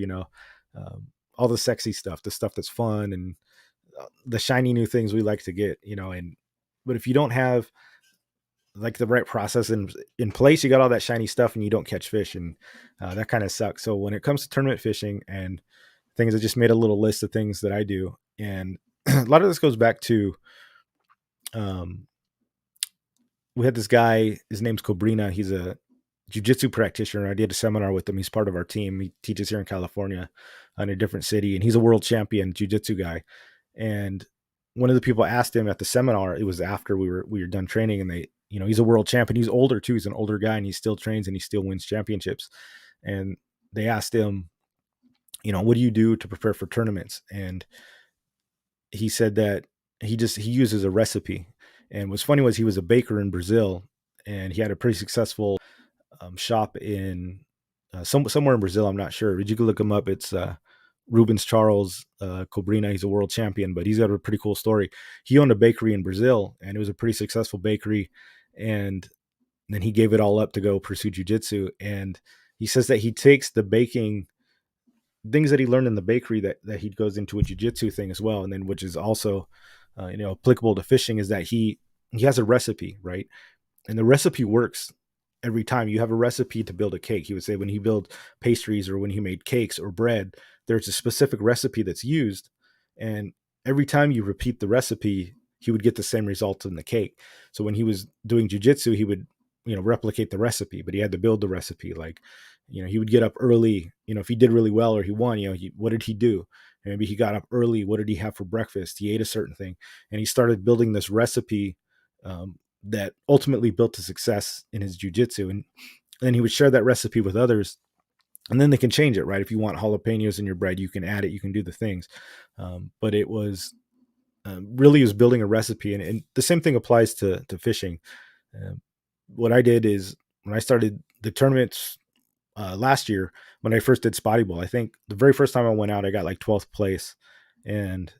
All the sexy stuff, the stuff that's fun, and the shiny new things we like to get. And but if you don't have like the right process in place, you got all that shiny stuff and you don't catch fish, and that kind of sucks. So when it comes to tournament fishing and things, I just made a little list of things that I do, and a lot of this goes back to um, we had this guy, his name's Cobrina. He's a jiu-jitsu practitioner. I did a seminar with him. He's part of our team. He teaches here in California in a different city, and he's a world champion jiu-jitsu guy. And one of the people asked him at the seminar, it was after we were done training, and he's a world champion. He's older too. He's an older guy, and he still trains and he still wins championships. And they asked him, what do you do to prepare for tournaments? And he said that he uses a recipe. And what's funny was he was a baker in Brazil, and he had a pretty successful shop in somewhere in Brazil. I'm not sure, but you can look him up. It's Rubens Charles Cobrina. He's a world champion, but he's got a pretty cool story. He owned a bakery in Brazil, and it was a pretty successful bakery. And then he gave it all up to go pursue jujitsu. And he says that he takes the baking things that he learned in the bakery that he goes into a jujitsu thing as well. And then, which is also, applicable to fishing, is that he has a recipe, right? And the recipe works every time. You have a recipe to build a cake. He would say when he built pastries or when he made cakes or bread, there's a specific recipe that's used. And every time you repeat the recipe, he would get the same results in the cake. So when he was doing jujitsu, he would, replicate the recipe, but he had to build the recipe. Like, he would get up early, if he did really well or he won, what did he do? And maybe he got up early. What did he have for breakfast? He ate a certain thing, and he started building this recipe that ultimately built to success in his jujitsu. And then he would share that recipe with others, and then they can change it, right? If you want jalapenos in your bread, you can add it, you can do the things. But it was really was building a recipe, and the same thing applies to fishing. What I did is when I started the tournaments last year, when I first did spotty bowl, I think the very first time I went out, I got like 12th place, and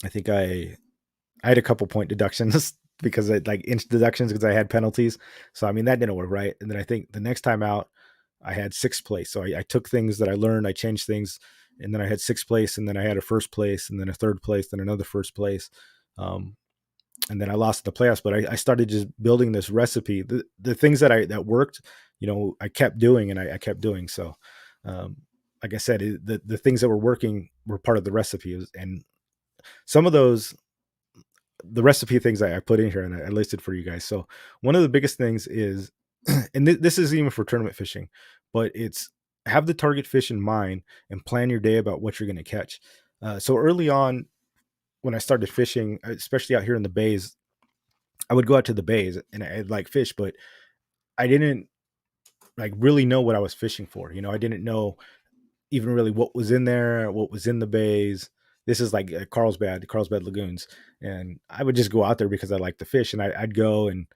I think I had a couple point deductions because I like inch deductions because I had penalties. So I mean that didn't work right. And then I think the next time out I had sixth place. So I took things that I learned, I changed things, and then I had sixth place, and then I had a first place, and then a third place, then another first place. Um, and then I lost the playoffs, but I started just building this recipe. The things that worked, I kept doing, and I kept doing. So, like I said, the things that were working were part of the recipe, and some of those the recipe things I put in here and I listed for you guys. So one of the biggest things is, and this is even for tournament fishing, but it's have the target fish in mind and plan your day about what you're going to catch. So early on, when I started fishing, especially out here in the bays, I would go out to the bays and I'd like fish, but I didn't like really know what I was fishing for. I didn't know even really what was in there, what was in the bays. This is like Carlsbad lagoons, and I would just go out there because I like the fish, and I'd go and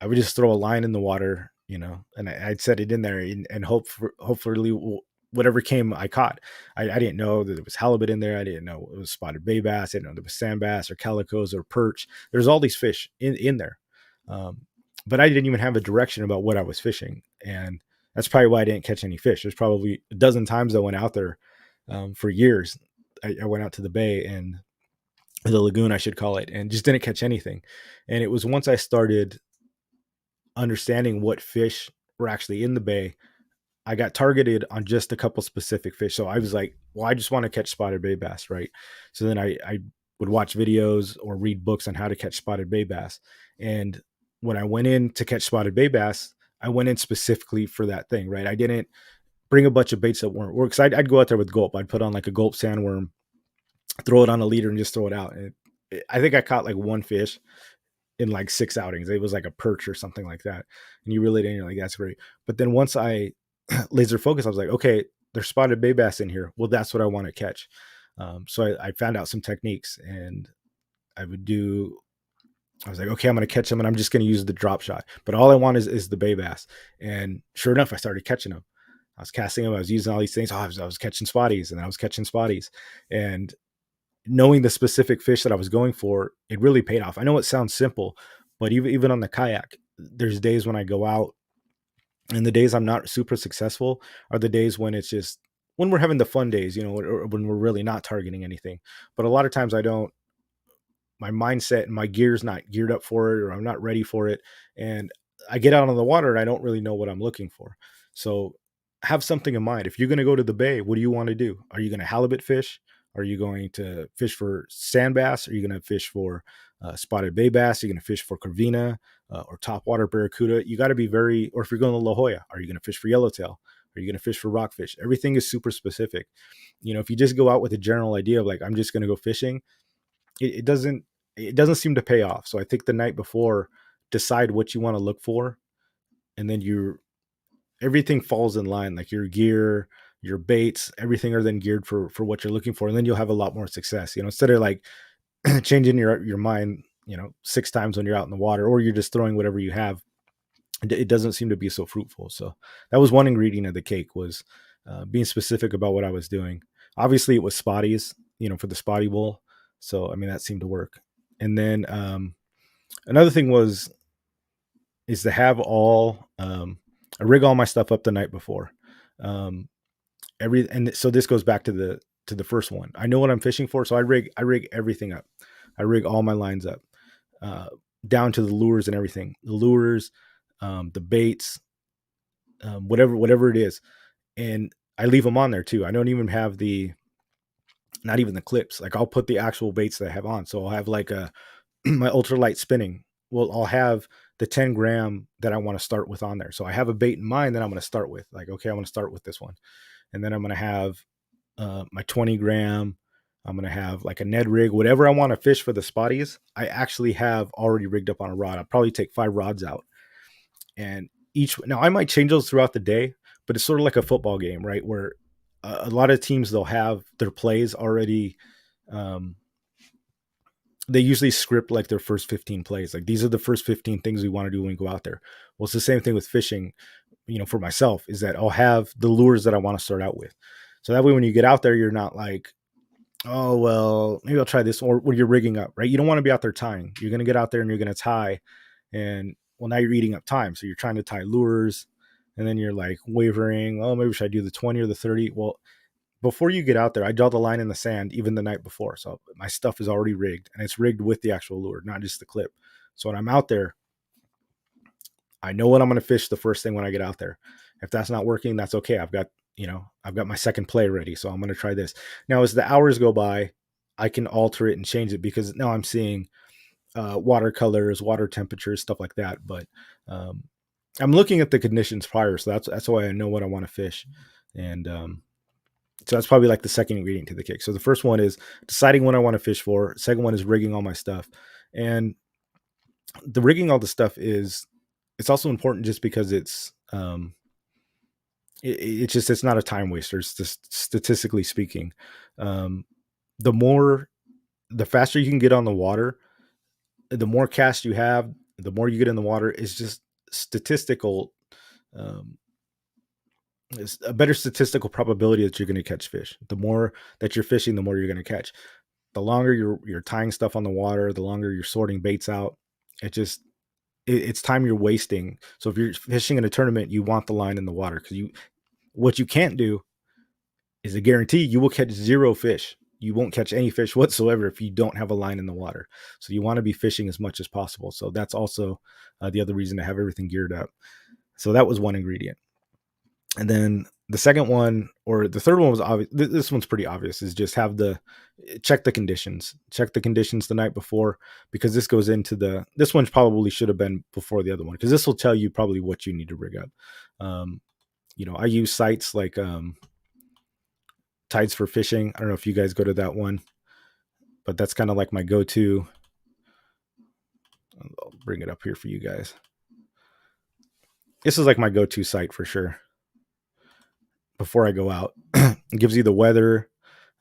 I would just throw a line in the water, and I'd set it in there and hopefully whatever came I caught. I didn't know that there was halibut in there. I didn't know it was spotted bay bass. I didn't know there was sand bass or calicos or perch. There's all these fish in there, but I didn't even have a direction about what I was fishing, and that's probably why I didn't catch any fish. There's probably a dozen times I went out there for years. I went out to the bay and the lagoon, I should call it, and just didn't catch anything. And it was once I started understanding what fish were actually in the bay, I got targeted on just a couple specific fish. So I was like, well, I just want to catch spotted bay bass, right? So then I would watch videos or read books on how to catch spotted bay bass. And when I went in to catch spotted bay bass, I went in specifically for that thing, right? I didn't bring a bunch of baits that weren't work. So I'd go out there with gulp. I'd put on like a gulp sandworm, throw it on a leader, and just throw it out. And I think I caught like one fish in like 6 outings. It was like a perch or something like that. And you really didn't, you're like, that's great. But then once I laser focused, I was like, okay, there's spotted bay bass in here. Well, that's what I want to catch. So I found out some techniques, and I was like, okay, I'm going to catch them, and I'm just going to use the drop shot. But all I want is the bay bass. And sure enough, I started catching them. I was casting them. I was using all these things. I was catching spotties, and I was catching spotties. And knowing the specific fish that I was going for, it really paid off. I know it sounds simple, but even on the kayak, there's days when I go out, and the days I'm not super successful are the days when it's just when we're having the fun days, or when we're really not targeting anything. But a lot of times I don't, my mindset and my gear's not geared up for it, or I'm not ready for it. And I get out on the water and I don't really know what I'm looking for. So have something in mind. If you're going to go to the bay, what do you want to do? Are you going to halibut fish? Are you going to fish for sand bass? Are you going to fish for spotted bay bass? Are you going to fish for corvina or topwater barracuda? You got to be or if you're going to La Jolla, are you going to fish for yellowtail? Are you going to fish for rockfish? Everything is super specific. If you just go out with a general idea of like, I'm just going to go fishing, it doesn't seem to pay off. So I think the night before, decide what you want to look for, and then everything falls in line. Like your gear, your baits, everything are then geared for what you're looking for, and then you'll have a lot more success. Instead of like changing your mind, 6 times when you're out in the water, or you're just throwing whatever you have. It doesn't seem to be so fruitful. So that was one ingredient of the cake, was being specific about what I was doing. Obviously, it was spotties, for the spotty bowl. So I mean that seemed to work. And then another thing is to have I rig all my stuff up the night before. And so this goes back to the first one. I know what I'm fishing for, so I rig everything up. I rig all my lines up, down to the lures and everything. The lures, the baits, whatever it is, and I leave them on there too. I don't even have not even the clips. Like I'll put the actual baits that I have on. So I'll have like my ultralight spinning. Well, I'll have the 10 gram that I want to start with on there. So I have a bait in mind that I'm going to start with. Like, okay, I want to start with this one. And then I'm going to have my 20 gram. I'm going to have like a Ned rig, whatever I want to fish for the spotties. I actually have already rigged up on a rod. I'll probably take 5 rods out. And now I might change those throughout the day, but it's sort of like a football game, right? Where a lot of teams, they'll have their plays already. They usually script like their first 15 plays. Like these are the first 15 things we want to do when we go out there. Well, it's the same thing with fishing, for myself, is that I'll have the lures that I want to start out with. So that way, when you get out there, you're not like, oh, well, maybe I'll try this, or when you're rigging up, right? You don't want to be out there tying. You're going to get out there and you're going to tie. And well, now you're eating up time. So you're trying to tie lures, and then you're like wavering. Oh, maybe should I do the 20 or the 30? Well, before you get out there, I draw the line in the sand even the night before. So my stuff is already rigged, and it's rigged with the actual lure, not just the clip. So when I'm out there, I know what I'm going to fish the first thing when I get out there. If that's not working, that's okay. I've got my second play ready. So I'm going to try this. Now, as the hours go by, I can alter it and change it, because now I'm seeing watercolors, water temperatures, stuff like that. But I'm looking at the conditions prior. So that's why I know what I want to fish. And so that's probably like the second ingredient to the cake. So the first one is deciding what I want to fish for. Second one is rigging all my stuff. And the rigging all the stuff it's also important just because it's not a time waster. It's just statistically speaking. The faster you can get on the water, the more cast you have, the more you get in the water. Is just statistical. It's a better statistical probability that you're going to catch fish. The more that you're fishing, the more you're going to catch. The longer you're tying stuff on the water, the longer you're sorting baits out. It's time you're wasting. So if you're fishing in a tournament, you want the line in the water, because what you can't do is a guarantee you will catch 0 fish. You won't catch any fish whatsoever if you don't have a line in the water. So you want to be fishing as much as possible. So that's also the other reason to have everything geared up. So that was one ingredient. And then the second one, or the third one, was obvious. This one's pretty obvious, is just check the conditions. Check the conditions the night before, because this goes into this one probably should have been before the other one, because this will tell you probably what you need to rig up. I use sites like Tides for Fishing. I don't know if you guys go to that one, but that's kind of like my go-to. I'll bring it up here for you guys. This is like my go-to site for sure. Before I go out, it gives you the weather,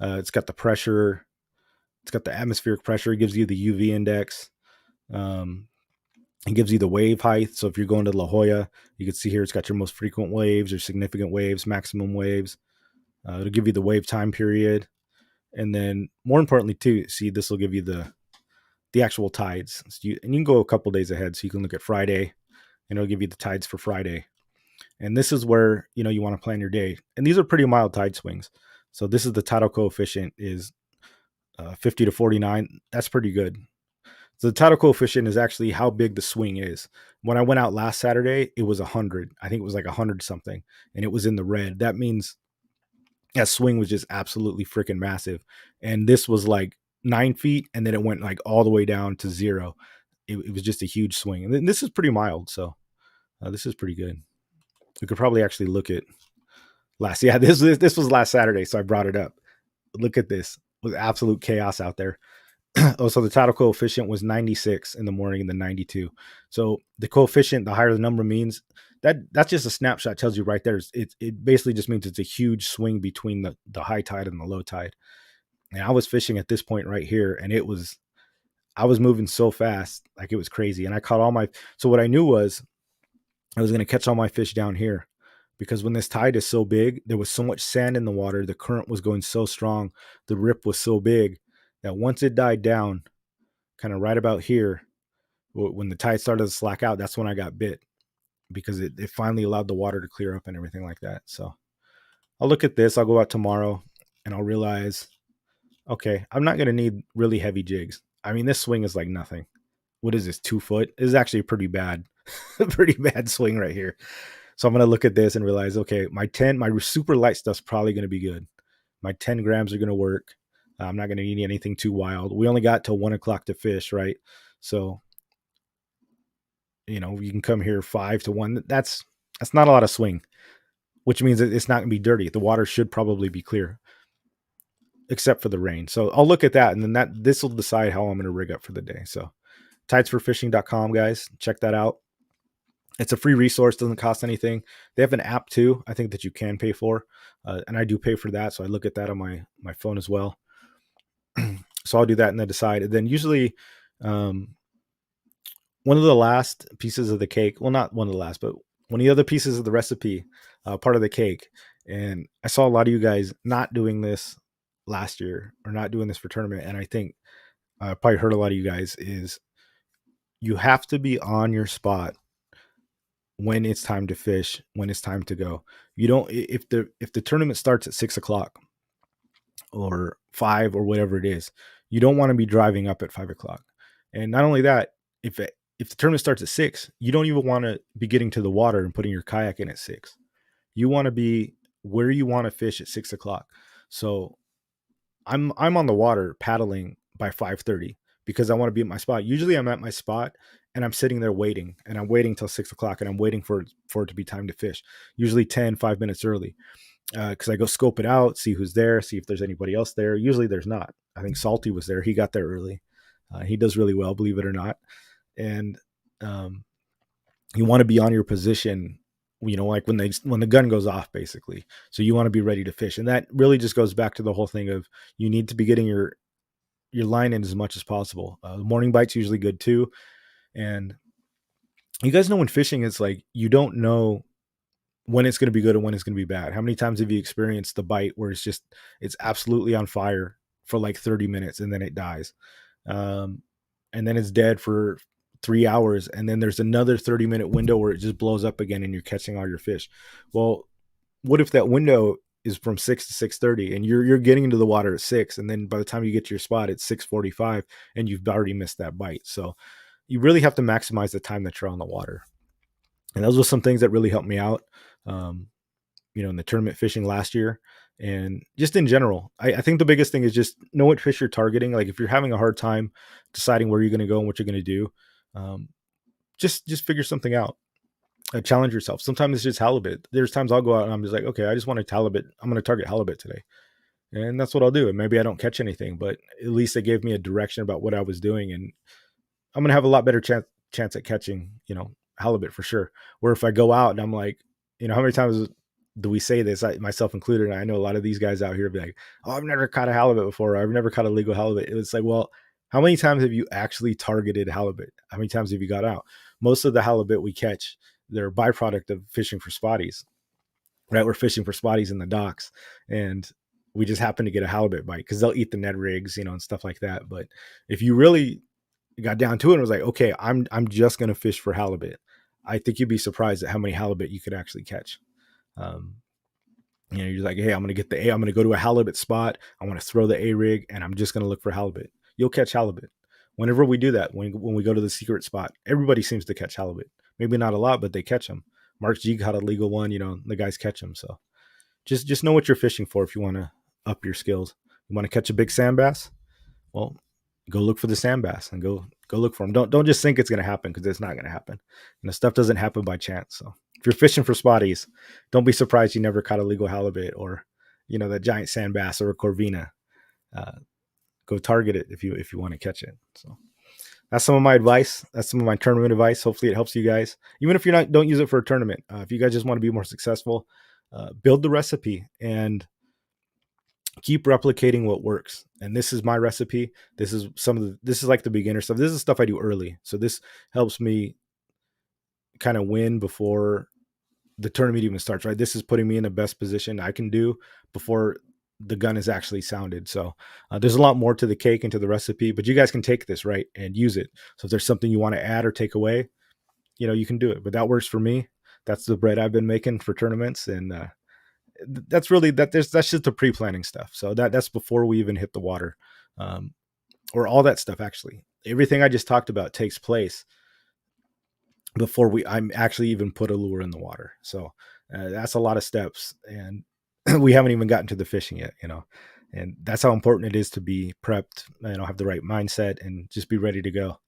It's got the pressure. It's got the atmospheric pressure. It gives you the UV index. Um, it gives you the wave height. So if you're going to La Jolla, you can see here it's got your most frequent waves or significant waves, maximum waves. It'll give you the wave time period. And then more importantly too, see, this will give you the actual tides. So and you can go a couple days ahead. So you can look at Friday and it'll give you the tides for Friday. And this is where, you want to plan your day. And these are pretty mild tide swings. So this is the tidal coefficient is 50 to 49. That's pretty good. So the tidal coefficient is actually how big the swing is. When I went out last Saturday, it was 100. I think it was like 100 something, and it was in the red. That means that swing was just absolutely freaking massive. And this was like 9 feet, and then it went like all the way down to 0. It was just a huge swing. And this is pretty mild, so this is pretty good. We could probably actually look at this was last Saturday, so I brought it up. Look at this. It was absolute chaos out there. Oh, so the tidal coefficient was 96 in the morning and then 92. So the coefficient, the higher the number means, that's just a snapshot. Tells you right there. It basically just means it's a huge swing between the high tide and the low tide. And I was fishing at this point right here, and I was moving so fast, like it was crazy. And I caught so what I knew was I was going to catch all my fish down here, because when this tide is so big, there was so much sand in the water. The current was going so strong. The rip was so big that once it died down, kind of right about here, when the tide started to slack out, that's when I got bit, because it finally allowed the water to clear up and everything like that. So I'll look at this. I'll go out tomorrow and I'll realize, okay, I'm not going to need really heavy jigs. I mean, this swing is like nothing. What is this, 2 foot? This is actually a pretty bad, pretty bad swing right here. So I'm going to look at this and realize, okay, my super light stuff's probably going to be good. My 10 grams are going to work. I'm not going to need anything too wild. We only got till 1 o'clock to fish, right? So, you can come here 5 to 1. That's not a lot of swing, which means that it's not going to be dirty. The water should probably be clear, except for the rain. So I'll look at that, and then this will decide how I'm going to rig up for the day. So tidesforfishing.com, guys, check that out. It's a free resource, doesn't cost anything. They have an app too, I think, that you can pay for, and I do pay for that, so I look at that on my phone as well. So I'll do that and then decide. And then usually one of the last pieces of the cake, well, not one of the last, but one of the other pieces of the recipe, part of the cake. And I saw a lot of you guys not doing this last year, or not doing this for tournament. And I think I probably heard a lot of you guys is you have to be on your spot when it's time to fish, when it's time to go. You don't, if the tournament starts at 6 o'clock or 5 or whatever it is, you don't want to be driving up at 5 o'clock. And not only that, if the tournament starts at 6, you don't even want to be getting to the water and putting your kayak in at 6. You want to be where you want to fish at 6 o'clock. So I'm on the water paddling by 5:30 because I want to be at my spot. Usually I'm at my spot and I'm sitting there waiting, and I'm waiting till 6 o'clock, and I'm waiting for it to be time to fish. Usually 5 minutes early, because I go scope it out, see who's there, see if there's anybody else there. Usually there's not. I think Salty was there. He got there early. He does really well, believe it or not. And you want to be on your position, like when the gun goes off, basically. So you want to be ready to fish. And that really just goes back to the whole thing of you need to be getting your line in as much as possible. The morning bite's usually good too. And you guys know when fishing, it's like you don't know when it's going to be good and when it's going to be bad. How many times have you experienced the bite where it's absolutely on fire for like 30 minutes and then it dies? And then it's dead for 3 hours. And then there's another 30-minute window where it just blows up again and you're catching all your fish. Well, what if that window is from 6 to 6:30 and you're getting into the water at 6, and then by the time you get to your spot it's 6:45 and you've already missed that bite? So you really have to maximize the time that you're on the water. And those were some things that really helped me out, in the tournament fishing last year, and just in general. I think the biggest thing is just know what fish you're targeting. Like if you're having a hard time deciding where you're going to go and what you're going to do, just figure something out. Challenge yourself. Sometimes it's just halibut. There's times I'll go out and I'm just like, okay, I just want a halibut. I'm going to target halibut today. And that's what I'll do. And maybe I don't catch anything, but at least it gave me a direction about what I was doing. And I'm going to have a lot better chance at catching, halibut for sure. Where if I go out and I'm like, how many times do we say this, myself included, and I know a lot of these guys out here be like, oh, I've never caught a halibut before, or I've never caught a legal halibut. It's like, well, how many times have you actually targeted halibut? How many times have you got out? Most of the halibut we catch, they're a byproduct of fishing for spotties, right? We're fishing for spotties in the docks, and we just happen to get a halibut bite because they'll eat the Ned rigs, and stuff like that. But if you really got down to it and was like, okay, I'm just gonna fish for halibut, I think you'd be surprised at how many halibut you could actually catch. Um, you're like, hey, I'm gonna go to a halibut spot. I want to throw the A rig, and I'm just gonna look for halibut. You'll catch halibut. Whenever we do that, when we go to the secret spot, everybody seems to catch halibut. Maybe not a lot, but they catch them. Mark G caught a legal one. The guys catch them. So just know what you're fishing for if you want to up your skills. You want to catch a big sand bass? Well, go look for the sand bass and go look for them. Don't just think it's going to happen, because it's not going to happen. Stuff doesn't happen by chance. So if you're fishing for spotties, don't be surprised you never caught a legal halibut, or that giant sand bass or a corvina. Go target it if you want to catch it. So that's some of my advice. That's some of my tournament advice. Hopefully it helps you guys, even if don't use it for a tournament. If you guys just want to be more successful, build the recipe and keep replicating what works. And this is my recipe. This is like the beginner stuff. This is stuff I do early. So this helps me kind of win before the tournament even starts, right? This is putting me in the best position I can do before the gun is actually sounded. So there's a lot more to the cake and to the recipe, but you guys can take this, right, and use it. So if there's something you want to add or take away, you can do it. But that works for me. That's the bread I've been making for tournaments. And that's really that's just the pre-planning stuff. So that's before we even hit the water, or all that stuff. Actually, everything I just talked about takes place before I'm actually even put a lure in the water. So that's a lot of steps, and we haven't even gotten to the fishing yet, and that's how important it is to be prepped, have the right mindset and just be ready to go,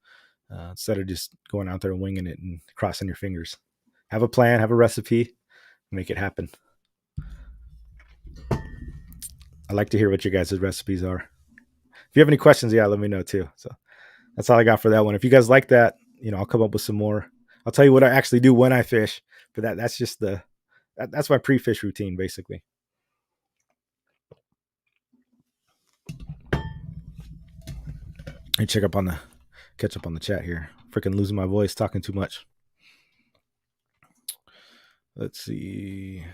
instead of just going out there and winging it and crossing your fingers. Have a plan, have a recipe, make it happen. I'd like to hear what your guys' recipes are. If you have any questions, let me know too. So that's all I got for that one. If you guys like that, I'll come up with some more. I'll tell you what I actually do when I fish, but that's just that's my pre-fish routine, basically. I catch up on the chat here. Freaking losing my voice, talking too much. Let's see.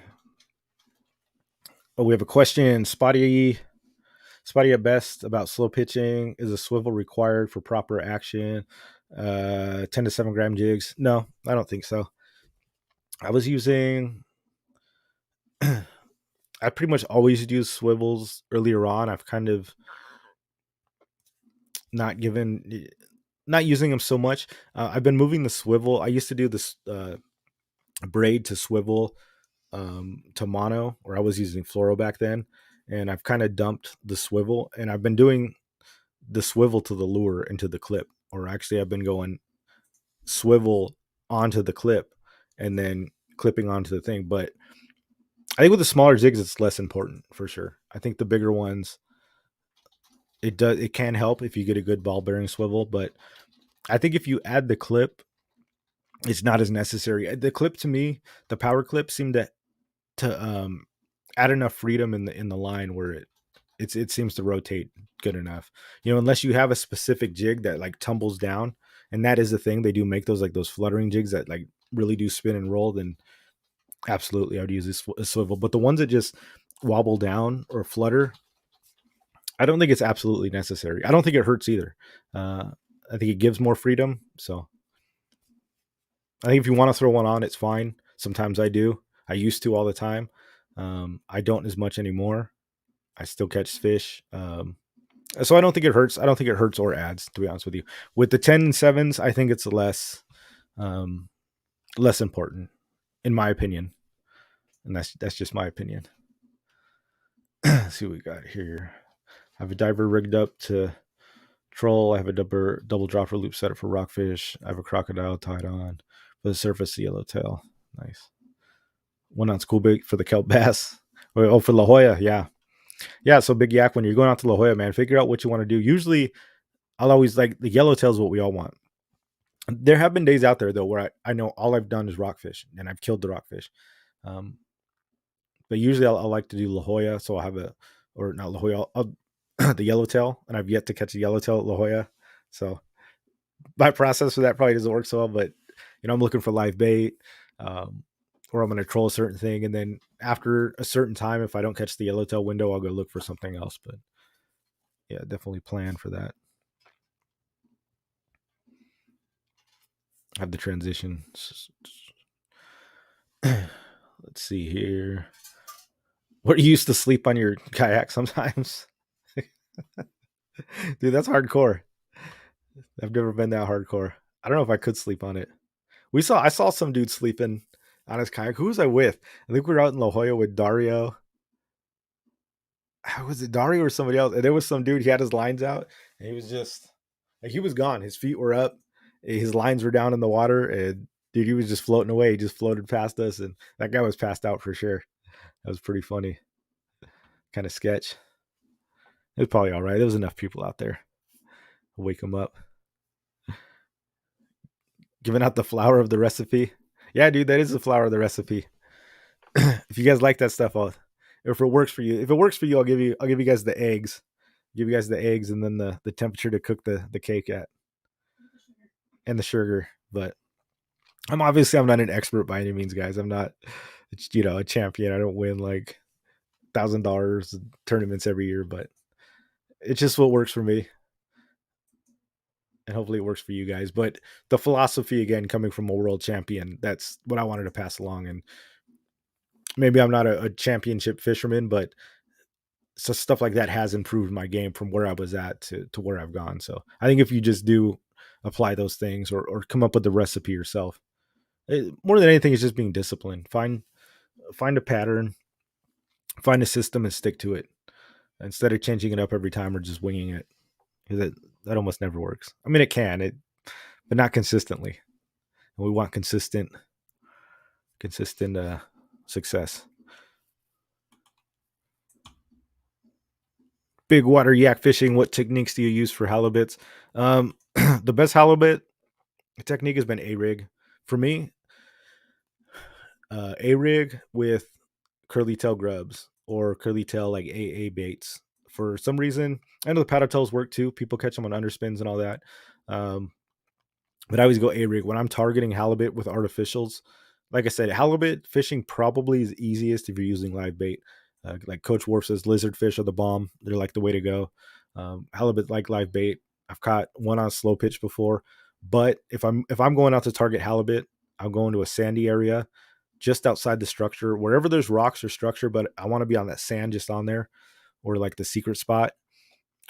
Oh, we have a question. Spotty at best about slow pitching. Is a swivel required for proper action? 10 to 7 gram jigs? No, I don't think so. I was using. I pretty much always use swivels earlier on. I've kind of not using them so much. I've been moving the swivel. I used to do this braid to swivel to mono, or I was using fluoro back then, and I've kind of dumped the swivel, and I've been doing the swivel to the lure into the clip, or actually I've been going swivel onto the clip and then clipping onto the thing. But I think with the smaller jigs, it's less important for sure. I think the bigger ones, it can help if you get a good ball bearing swivel, but I think if you add the clip, it's not as necessary. The clip, to me, the power clip seemed to add enough freedom in the line where it seems to rotate good enough. Unless you have a specific jig that like tumbles down, and that is the thing. They do make those fluttering jigs that like really do spin and roll, then absolutely I would use a swivel. But the ones that just wobble down or flutter, I don't think it's absolutely necessary. I don't think it hurts either. I think it gives more freedom. So I think if you want to throw one on, it's fine. Sometimes I do. I used to all the time. I don't as much anymore. I still catch fish. So I don't think it hurts. I don't think it hurts or adds, to be honest with you. With the 10 and 7s, I think it's less important, in my opinion. And that's just my opinion. Let's see what we got here. I have a diver rigged up to troll. I have a double dropper loop set up for rockfish. I have a crocodile tied on for the surface yellowtail. Nice. 1 ounce cool bait for the kelp bass. Oh, for La Jolla. Yeah. So Big Yak, when you're going out to La Jolla, man, figure out what you want to do. Usually I'll always like the yellowtail is what we all want. There have been days out there though where I know all I've done is rockfish and I've killed the rockfish. But usually I like to do La Jolla, so I'll have a, or not La Jolla, the yellowtail, and I've yet to catch a yellowtail at La Jolla. So my process for that probably doesn't work so well, but I'm looking for live bait, um, or I'm going to troll a certain thing, and then after a certain time, if I don't catch the yellowtail window, I'll go look for something else. But yeah, definitely plan for that. Have the transition. Let's see here. What, you used to sleep on your kayak sometimes? Dude, that's hardcore. I've never been that hardcore. I don't know if I could sleep on it. I saw some dude sleeping on his kayak. Who was I with? I think we were out in La Jolla with Dario. How was it, Dario or somebody else? And there was some dude, he had his lines out and he was just like, he was gone. His feet were up, his lines were down in the water, and dude, he was just floating away. He just floated past us, and that guy was passed out for sure. That was pretty funny. Kind of sketch. It was probably all right. There was enough people out there. Wake him up. Giving out the flower of the recipe. Yeah, dude, that is the flower of the recipe. If you guys like that stuff, if it works for you, I'll give you guys the eggs. Give you guys the eggs and then the temperature to cook the cake at, and the sugar. But I'm not an expert by any means, guys. I'm not, a champion. I don't win like $1,000 tournaments every year, but it's just what works for me, and hopefully it works for you guys. But the philosophy, again, coming from a world champion, that's what I wanted to pass along. And maybe I'm not a championship fisherman, but so stuff like that has improved my game from where I was at to where I've gone. So I think if you just do apply those things, or come up with the recipe yourself, more than anything, it's just being disciplined. Find a pattern, find a system, and stick to it instead of changing it up every time or just winging it, because that almost never works. I mean, it can, but not consistently. And we want consistent success. Big water yak fishing. What techniques do you use for halibuts? The best halibut technique has been a rig for me. A rig with curly tail grubs or curly tail like AA baits. For some reason, I know the paddle tails work too. People catch them on underspins and all that. Um, but I always go a rig when I'm targeting halibut with artificials. Like I said, halibut fishing probably is easiest if you're using live bait. Like Coach Worf says, lizardfish are the bomb. They're like the way to go. Halibut like live bait. I've caught one on slow pitch before, but if I'm going out to target halibut, I'm going to a sandy area just outside the structure, wherever there's rocks or structure, but I want to be on that sand just on there, or like the secret spot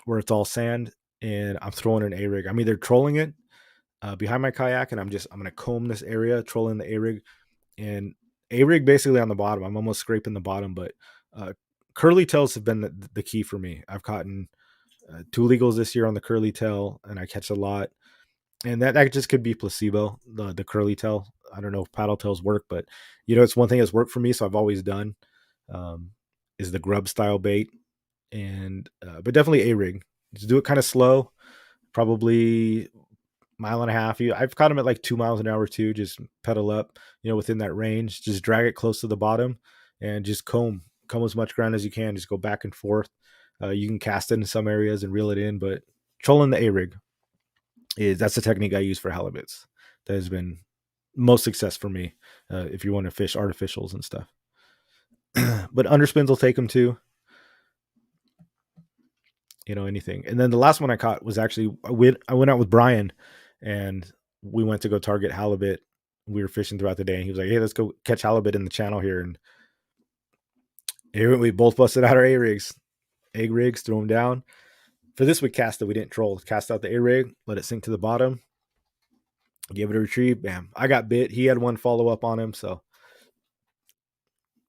where it's all sand, and I'm throwing an A rig. I'm either trolling it behind my kayak, and I'm going to comb this area, trolling the A rig, and A rig basically on the bottom. I'm almost scraping the bottom, but curly tails have been the key for me. I've caught 2 legals this year on the curly tail, and I catch a lot. And that just could be placebo, the curly tail. I don't know if paddle tails work, but it's one thing that's worked for me. So I've always done, is the grub style bait, and but definitely a rig. Just do it kind of slow, probably mile and a half. I've caught them at like 2 miles an hour too. Just pedal up, within that range. Just drag it close to the bottom, and just comb as much ground as you can. Just go back and forth. You can cast it in some areas and reel it in, but trolling the a rig that's the technique I use for halibuts. That has been most success for me. If you want to fish artificials and stuff, but underspins will take them too. Anything. And then the last one I caught was actually I went out with Brian, and we went to go target halibut. We were fishing throughout the day, and he was like, "Hey, let's go catch halibut in the channel here." And we both busted out our A rigs, egg rigs, threw them down. For this, we cast it. We didn't troll. Cast out the A rig, let it sink to the bottom, give it a retrieve. Bam! I got bit. He had one follow up on him, so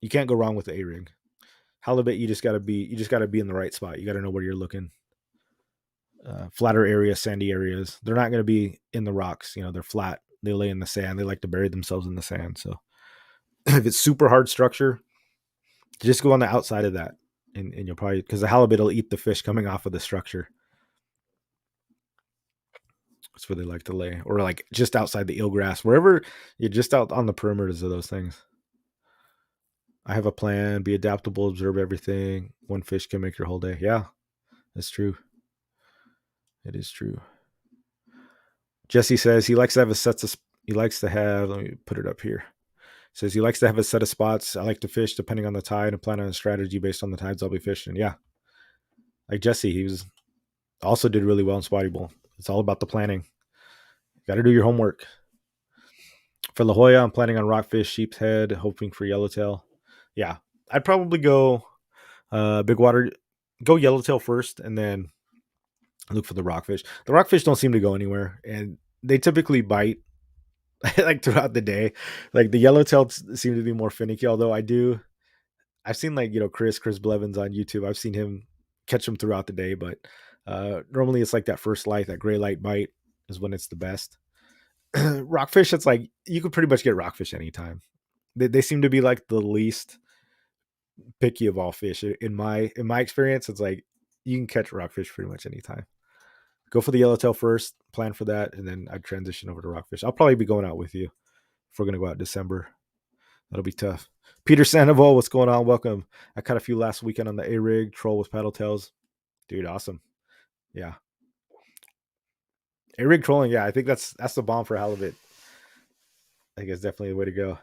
you can't go wrong with the A rig. Halibut, you just gotta be in the right spot. You gotta know where you're looking. Flatter areas, sandy areas. They're not gonna be in the rocks. They're flat. They lay in the sand. They like to bury themselves in the sand. So if it's super hard structure, just go on the outside of that, and you'll probably, because the halibut will eat the fish coming off of the structure. That's where they like to lay, or like just outside the eelgrass, wherever you're just out on the perimeters of those things. I have a plan. Be adaptable. Observe everything. One fish can make your whole day. Yeah, that's true. It is true. Jesse says he likes to have a set of. He likes to have. Let me put it up here. Says he likes to have a set of spots. I like to fish depending on the tide and plan on a strategy based on the tides I'll be fishing. Yeah, like Jesse, he was also did really well in Spotty Bowl. It's all about the planning. Got to do your homework. For La Jolla, I'm planning on rockfish, sheep's head, hoping for yellowtail. Yeah, I'd probably go big water, go yellowtail first, and then look for the rockfish. The rockfish don't seem to go anywhere, and they typically bite like throughout the day. Like the yellowtail seem to be more finicky. Although I've seen like Chris Blevins on YouTube. I've seen him catch them throughout the day, but normally it's like that first light, that gray light bite is when it's the best. Rockfish, it's like you could pretty much get rockfish anytime. They seem to be like the least picky of all fish. In my experience, it's like you can catch rockfish pretty much anytime. Go for the yellowtail first, plan for that, and then I'd transition over to rockfish. I'll probably be going out with you if we're gonna go out in December. That'll be tough. Peter Sandoval, what's going on? Welcome. I caught a few last weekend on the A rig, troll with paddle tails. Dude, awesome. Yeah. A rig trolling, yeah, I think that's the bomb for halibut. I think it's definitely the way to go.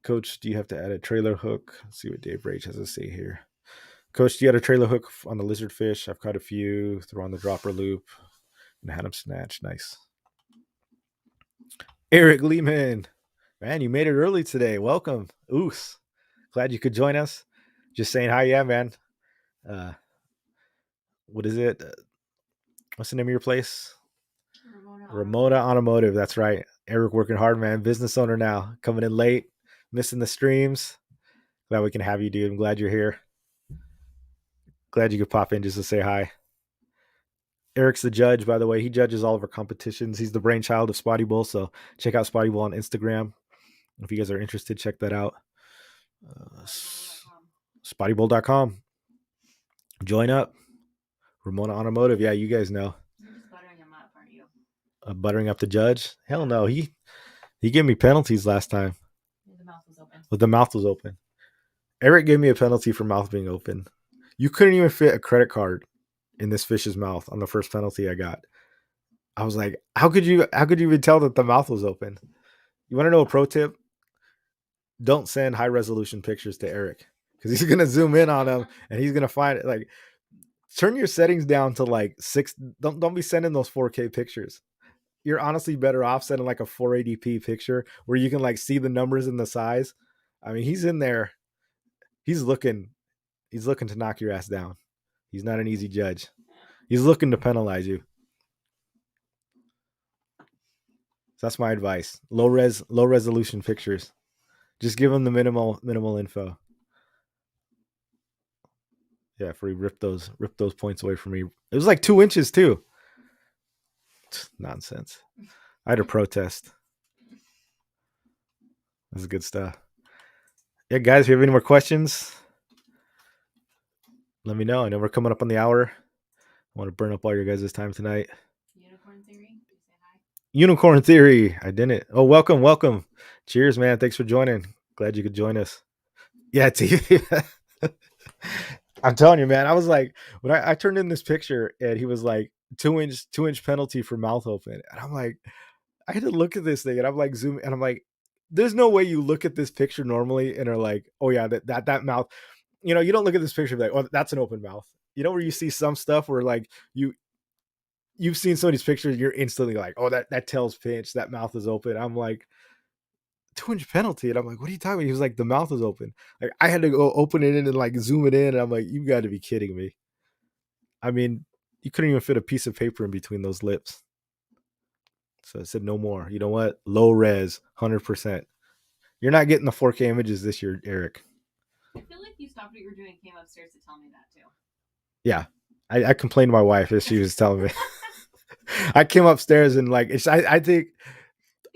Coach, do you have to add a trailer hook? Let's see what Dave Rage has to say here. Coach, do you add a trailer hook on the lizard fish? I've caught a few, throw on the dropper loop, and had them snatch. Nice. Eric Lehman. Man, you made it early today. Welcome. Oos. Glad you could join us. Just saying hi, yeah, man. What is it? What's the name of your place? Ramona Automotive. That's right. Eric working hard, man. Business owner now. Coming in late, missing the streams. Glad we can have you, dude. I'm glad you're here. Glad you could pop in just to say hi. Eric's the judge, by the way. He judges all of our competitions. He's the brainchild of Spotty Bull. So check out Spotty Bull on Instagram. If you guys are interested, check that out. SpottyBull.com. Join up. Ramona Automotive. Yeah, you guys know. You're just buttering him up, aren't you? Buttering up the judge? Hell no. He gave me penalties last time. The mouth was open. But the mouth was open. Eric gave me a penalty for mouth being open. You couldn't even fit a credit card in this fish's mouth on the first penalty I got. I was like, how could you even tell that the mouth was open? You want to know a pro tip? Don't send high resolution pictures to Eric because he's gonna zoom in on them and he's gonna find it. Like, turn your settings down to like 6. Don't be sending those 4K pictures. You're honestly better off sending like a 480p picture where you can like see the numbers and the size. I mean, he's in there. He's looking to knock your ass down. He's not an easy judge. He's looking to penalize you. So that's my advice. Low resolution pictures. Just give him the minimal info. Yeah, for he ripped those points away from me. It was like 2 inches too. Nonsense. I had to protest. This is good stuff. Yeah, guys, if you have any more questions, let me know. I know we're coming up on the hour. I want to burn up all your guys' time tonight. Unicorn Theory, you say hi? Unicorn Theory. I didn't. Oh, welcome. Cheers, man. Thanks for joining. Glad you could join us. Yeah, TV. I'm telling you, man. I was like, when I turned in this picture and he was like 2-inch penalty for mouth open. And I'm like, I had to look at this thing and I'm like zooming and I'm like, there's no way you look at this picture normally and are like, oh yeah, that mouth. You don't look at this picture and be like, oh, that's an open mouth. Where you see some stuff where like you've seen some of these pictures, you're instantly like, oh, that tail's pinched, that mouth is open. I'm like, 2-inch penalty. And I'm like, what are you talking about? He was like, the mouth is open. Like, I had to go open it in and like zoom it in. And I'm like, you got to be kidding me. I mean, you couldn't even fit a piece of paper in between those lips. So I said, no more. You know what? Low res, 100%. You're not getting the 4K images this year, Eric. I feel like you stopped what you were doing and came upstairs to tell me that too. Yeah. I complained to my wife as she was telling me. I came upstairs and like, I think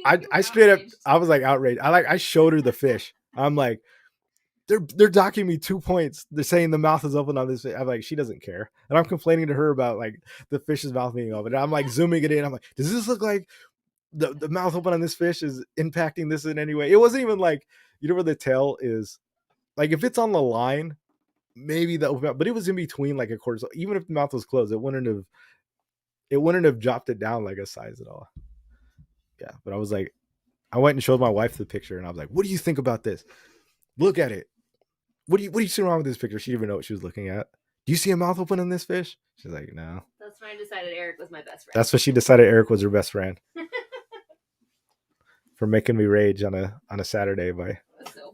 I straight up, I was like outraged. I showed her the fish. I'm like, they're docking me 2 points. They're saying the mouth is open on this fish. I'm like, she doesn't care. And I'm complaining to her about like the fish's mouth being open. And I'm like zooming it in. I'm like, does this look like the mouth open on this fish is impacting this in any way? It wasn't even like, where the tail is Like if it's on the line, maybe that would, but it was in between like a quarter. So even if the mouth was closed, it wouldn't have dropped it down like a size at all. Yeah, but I was like, I went and showed my wife the picture, and I was like, "What do you think about this? Look at it. What do you see wrong with this picture?" She didn't even know what she was looking at. Do you see a mouth open in this fish? She's like, "No." That's when I decided Eric was my best friend. That's what she decided. Eric was her best friend for making me rage on a Saturday by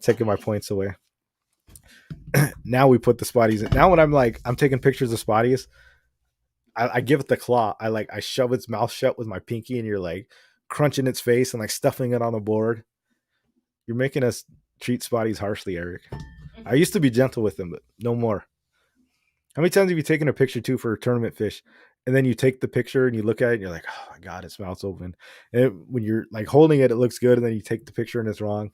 taking my points away. Now we put the spotties in. Now when I'm taking pictures of spotties, I give it the claw. I shove its mouth shut with my pinky, and you're like crunching its face and like stuffing it on the board. You're making us treat spotties harshly, Eric. I used to be gentle with them, but no more. How many times have you taken a picture too for a tournament fish, and then you take the picture and you look at it and you're like, oh my god, its mouth's open. And when you're like holding it, it looks good, and then you take the picture and it's wrong.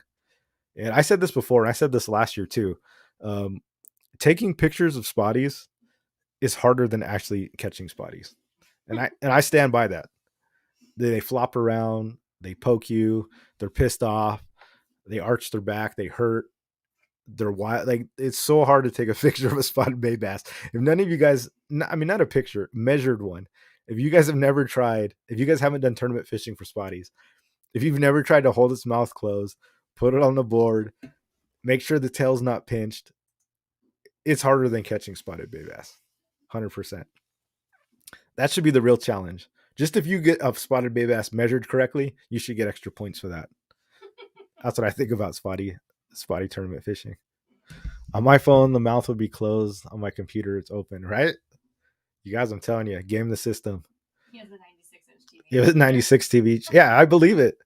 And I said this before, and I said this last year too. Taking pictures of spotties is harder than actually catching spotties, and I stand by that. They flop around, they poke you, they're pissed off, they arch their back, they hurt. They're wild. Like it's so hard to take a picture of a spotted bay bass. If none of you guys, I mean, not a picture, measured one. If you guys have never tried, if you guys haven't done tournament fishing for spotties, if you've never tried to hold its mouth closed, put it on the board, make sure the tail's not pinched, it's harder than catching spotted bay bass. 100%. That should be the real challenge. Just if you get a spotted bay bass measured correctly, you should get extra points for that. That's what I think about spotty tournament fishing. On my phone, the mouth would be closed. On my computer, it's open, right? You guys, I'm telling you, game the system. He has a 96-inch TV. It was 96 TV. Yeah, I believe it.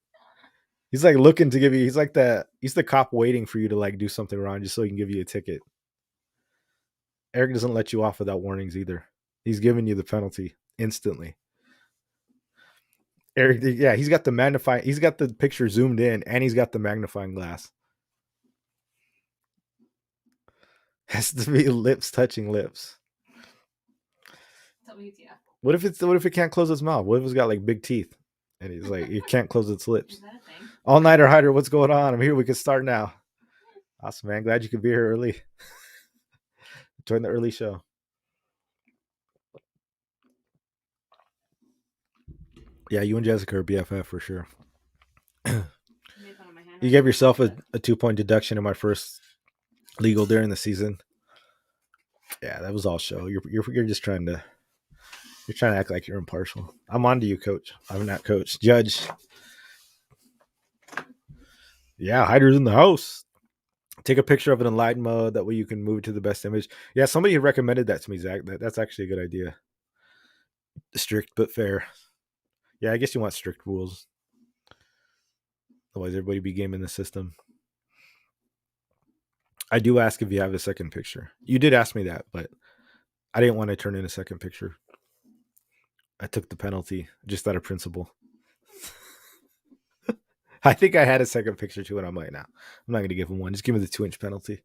He's like looking to give you, he's the cop waiting for you to like do something wrong just so he can give you a ticket. Eric doesn't let you off without warnings either. He's giving you the penalty instantly. Eric, yeah, he's got the picture zoomed in, and he's got the magnifying glass. Has to be lips touching lips. WTF. What if it can't close its mouth? What if it's got like big teeth? And he's like, it can't close its lips. Is that a thing? All nighter hider, what's going on? I'm here. We can start now. Awesome, man. Glad you could be here early. Join the early show. Yeah, you and Jessica are BFF for sure. You gave yourself a 2-point deduction in my first legal during the season. Yeah, that was all show. You're just trying to act like you're impartial. I'm on to you, coach. I'm not coach. Judge. Yeah, hider's in the house. Take a picture of it in light mode. That way you can move it to the best image. Yeah, somebody recommended that to me, Zach. That's actually a good idea. Strict but fair. Yeah, I guess you want strict rules. Otherwise, everybody be gaming the system. I do ask if you have a second picture. You did ask me that, but I didn't want to turn in a second picture. I took the penalty just out of principle. I think I had a second picture too, and I'm like, nah, I'm not going to give him one. Just give me the 2-inch penalty.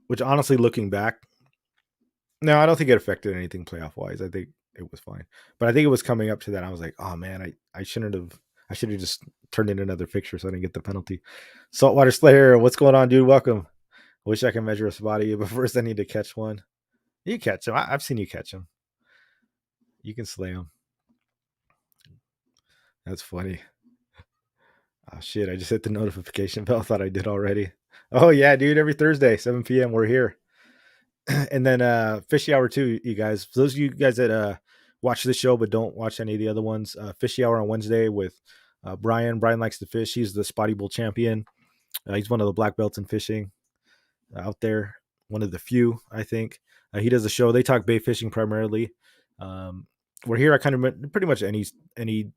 Which, honestly, looking back, no, I don't think it affected anything playoff wise. I think it was fine, but I think it was coming up to that. I was like, oh man, I shouldn't have. I should have just turned in another picture so I didn't get the penalty. Saltwater Slayer, what's going on, dude? Welcome. Wish I could measure a spotty, but first I need to catch one. You catch him. I've seen you catch him. You can slay him. That's funny. Oh shit! I just hit the notification bell. Thought I did already. Oh yeah, dude. Every Thursday, 7 p.m. We're here. And then Fishy Hour 2, you guys. For those of you guys that watch the show but don't watch any of the other ones, Fishy Hour on Wednesday with Brian. Brian likes to fish. He's the Spotty Bowl champion. He's one of the black belts in fishing out there. One of the few, I think. He does a show. They talk bait fishing primarily. We're here. I kind of pretty much any.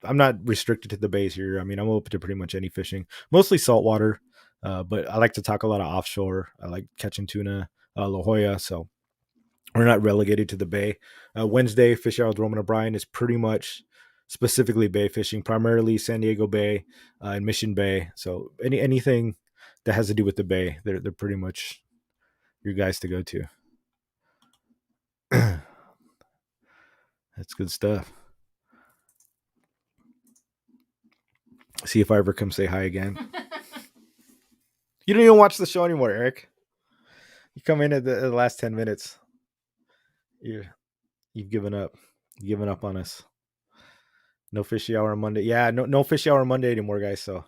I'm not restricted to the bays here. I mean, I'm open to pretty much any fishing, mostly saltwater. But I like to talk a lot of offshore. I like catching tuna, La Jolla. So we're not relegated to the bay. Wednesday, Fish Hour with Roman O'Brien is pretty much specifically bay fishing, primarily San Diego Bay and Mission Bay. So anything that has to do with the bay, they're pretty much your guys to go to. That's good stuff. See if I ever come say hi again. You don't even watch the show anymore, Eric. You come in at the last 10 minutes. You've given up. You've given up on us. No fishy hour on Monday. Yeah, no fishy hour on Monday anymore, guys. So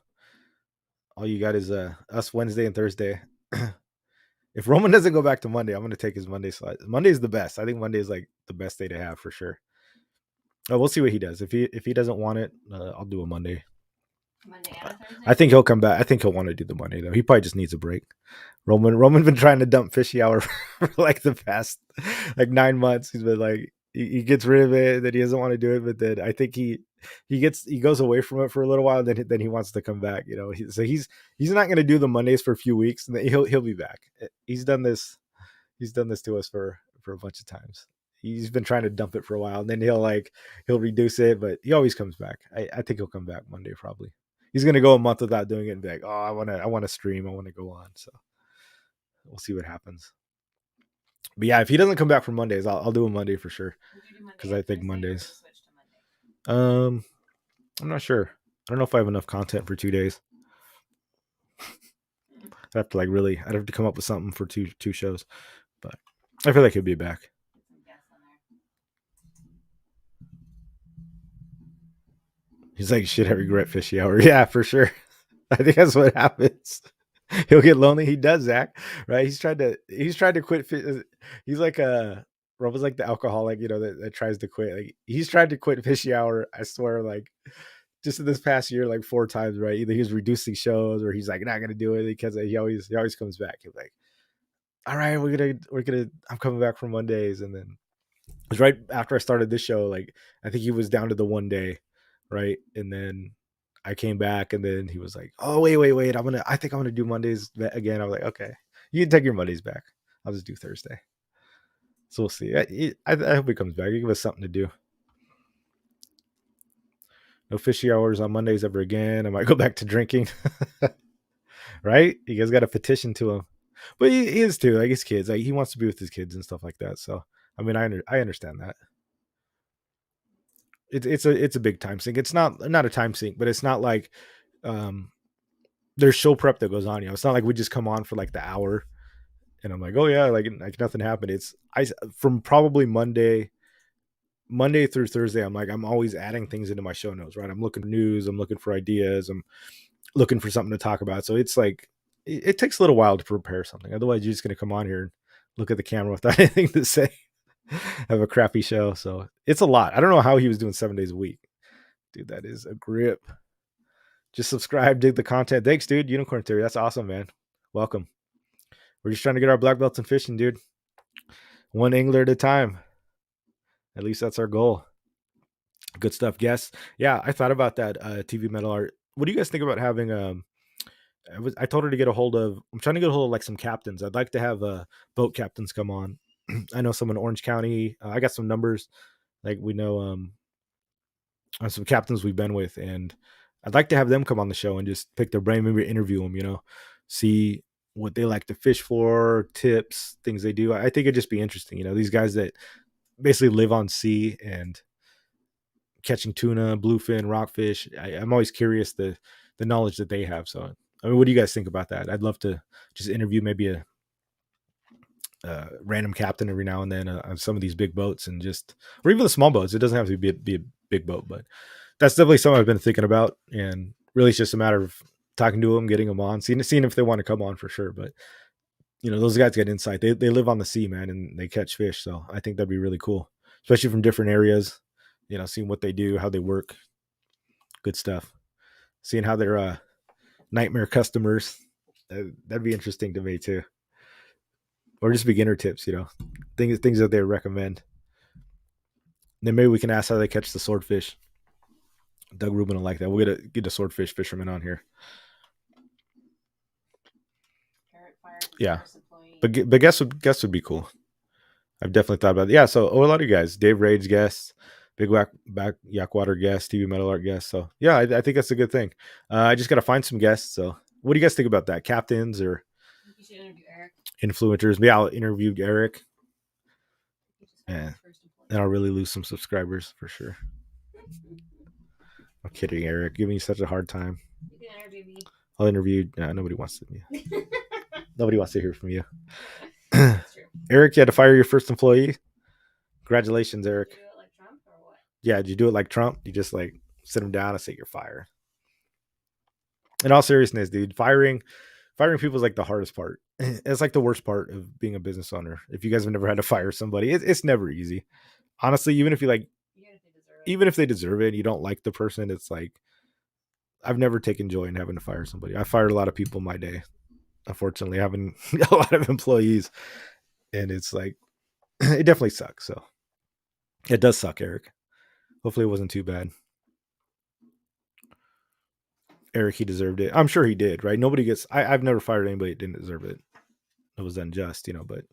all you got is us Wednesday and Thursday. If Roman doesn't go back to Monday, I'm gonna take his Monday slot. Monday is the best. I think Monday is like the best day to have for sure. Oh, we'll see what he does. If he doesn't want it, I'll do a Monday. Monday and a Thursday? I think he'll come back. I think he'll want to do the Monday though. He probably just needs a break. Roman's been trying to dump fishy hour for like the past like 9 months. He's been like he gets rid of it, that he doesn't want to do it, but then I think he goes away from it for a little while, and then he wants to come back. You know, so he's not going to do the Mondays for a few weeks, and then he'll be back. He's done this to us for a bunch of times. He's been trying to dump it for a while, and then he'll reduce it, but he always comes back. I think he'll come back Monday probably. He's gonna go a month without doing it and be like, oh, I want to stream, I want to go on. So we'll see what happens. But yeah, if he doesn't come back for Mondays, I'll do a Monday for sure. Because I think Mondays. I'm not sure. I don't know if I have enough content for 2 days. I'd have to come up with something for two shows. But I feel like he'll be back. He's like, shit, I regret fishy hour. Yeah, for sure. I think that's what happens. He'll get lonely. He does, Zach. Right? He's tried to quit. He's like Rob was like the alcoholic, that tries to quit. Like he's tried to quit fishy hour. I swear, like just in this past year, like 4 times. Right? Either he's reducing shows or he's like not gonna do it because he always comes back. He's like, all right, we're gonna. I'm coming back for Mondays, and then it was right after I started this show. Like I think he was down to the 1 day, right, and then I came back, and then he was like, "Oh, wait! I think I'm gonna do Mondays again." I was like, "Okay, you can take your Mondays back. I'll just do Thursday." So we'll see. I hope he comes back. He give us something to do. No fishy hours on Mondays ever again. I might go back to drinking. Right? You guys got a petition to him, but he is too. Like his kids, like he wants to be with his kids and stuff like that. So I mean, I understand that. It's a big time sink. It's not a time sink, but it's not like there's show prep that goes on. It's not like we just come on for like the hour and I'm like, oh yeah, like nothing happened. It's from probably Monday through Thursday. I'm always adding things into my show notes, right? I'm looking for news, I'm looking for ideas, I'm looking for something to talk about. So it's like it takes a little while to prepare something. Otherwise, you're just gonna come on here and look at the camera without anything to say. Have a crappy show. So it's a lot. I don't know how he was doing 7 days a week. Dude, that is a grip. Just subscribe, dig the content. Thanks, dude. Unicorn Theory. That's awesome, man. Welcome. We're just trying to get our black belts in fishing, dude. One angler at a time. At least that's our goal. Good stuff. Guests. Yeah, I thought about that TV metal art. What do you guys think about having I told her to get a hold of, I'm trying to get a hold of like some captains. I'd like to have boat captains come on. I know some in Orange County. I got some numbers. Like we know some captains we've been with, and I'd like to have them come on the show and just pick their brain, maybe interview them, see what they like to fish for, tips, things they do. I think it'd just be interesting. These guys that basically live on sea and catching tuna, bluefin, rockfish. I'm always curious the knowledge that they have. So, I mean, what do you guys think about that? I'd love to just interview maybe a random captain every now and then on some of these big boats, and or even the small boats. It doesn't have to be a big boat, but that's definitely something I've been thinking about. And really, it's just a matter of talking to them, getting them on, seeing if they want to come on for sure. But those guys get insight. They live on the sea, man, and they catch fish. So I think that'd be really cool, especially from different areas. Seeing what they do, how they work. Good stuff. Seeing how they're nightmare customers. That'd be interesting to me too. Or just beginner tips, things that they recommend. And then maybe we can ask how they catch the swordfish. Doug Rubin will like that. We'll get a swordfish fisherman on here. Yeah, but guests would be cool. I've definitely thought about it. Yeah, so a lot of you guys, Dave Raid's guests, Big Back Yakwater guests, TV Metal Art guests. So yeah, I think that's a good thing. I just got to find some guests. So what do you guys think about that? Captains or you should interview Eric. Influencers? Yeah, I'll interview Eric. Yeah, and I'll really lose some subscribers for sure. I'm kidding, Eric. Giving you such a hard time. You can interview me. I'll interview. Nobody wants to. Nobody wants to hear from you. That's true. Eric, you had to fire your first employee. Congratulations, Eric. Did you do it like Trump or what? Yeah, did you do it like Trump? You just like sit him down and say you're fired. In all seriousness, dude, firing people is like the hardest part. It's like the worst part of being a business owner. If you guys have never had to fire somebody, it's never easy. Honestly, even if you like, even if they deserve it, and you don't like the person, it's like I've never taken joy in having to fire somebody. I fired a lot of people in my day. Unfortunately, having a lot of employees, and it's like it definitely sucks. So it does suck, Eric. Hopefully, it wasn't too bad. Eric, he deserved it. I'm sure he did, right? Nobody gets. I've never fired anybody that didn't deserve it. It was unjust, but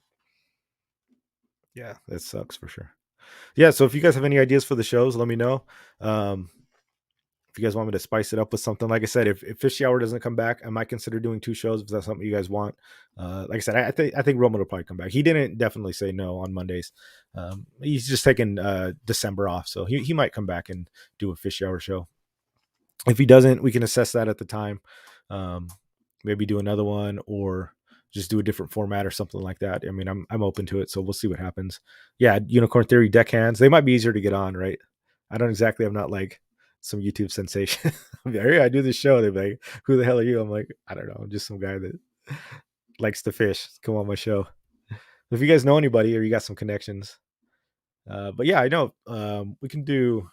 yeah, that sucks for sure. Yeah, so if you guys have any ideas for the shows, let me know. If you guys want me to spice it up with something, like I said, if Fishy Hour doesn't come back, I might consider doing 2 shows if that's something you guys want. Like I said, I think Roman will probably come back. He didn't definitely say no on Mondays. He's just taking December off, so he might come back and do a Fishy Hour show. If he doesn't, we can assess that at the time. Maybe do another one or just do a different format or something like that. I mean, I'm open to it, so we'll see what happens. Yeah, Unicorn Theory deckhands, they might be easier to get on, right? I'm not like some YouTube sensation. I do this show. They're like, "Who the hell are you?" I'm like, I don't know. I'm just some guy that likes to fish. Come on my show. If you guys know anybody or you got some connections, but yeah, I know we can do.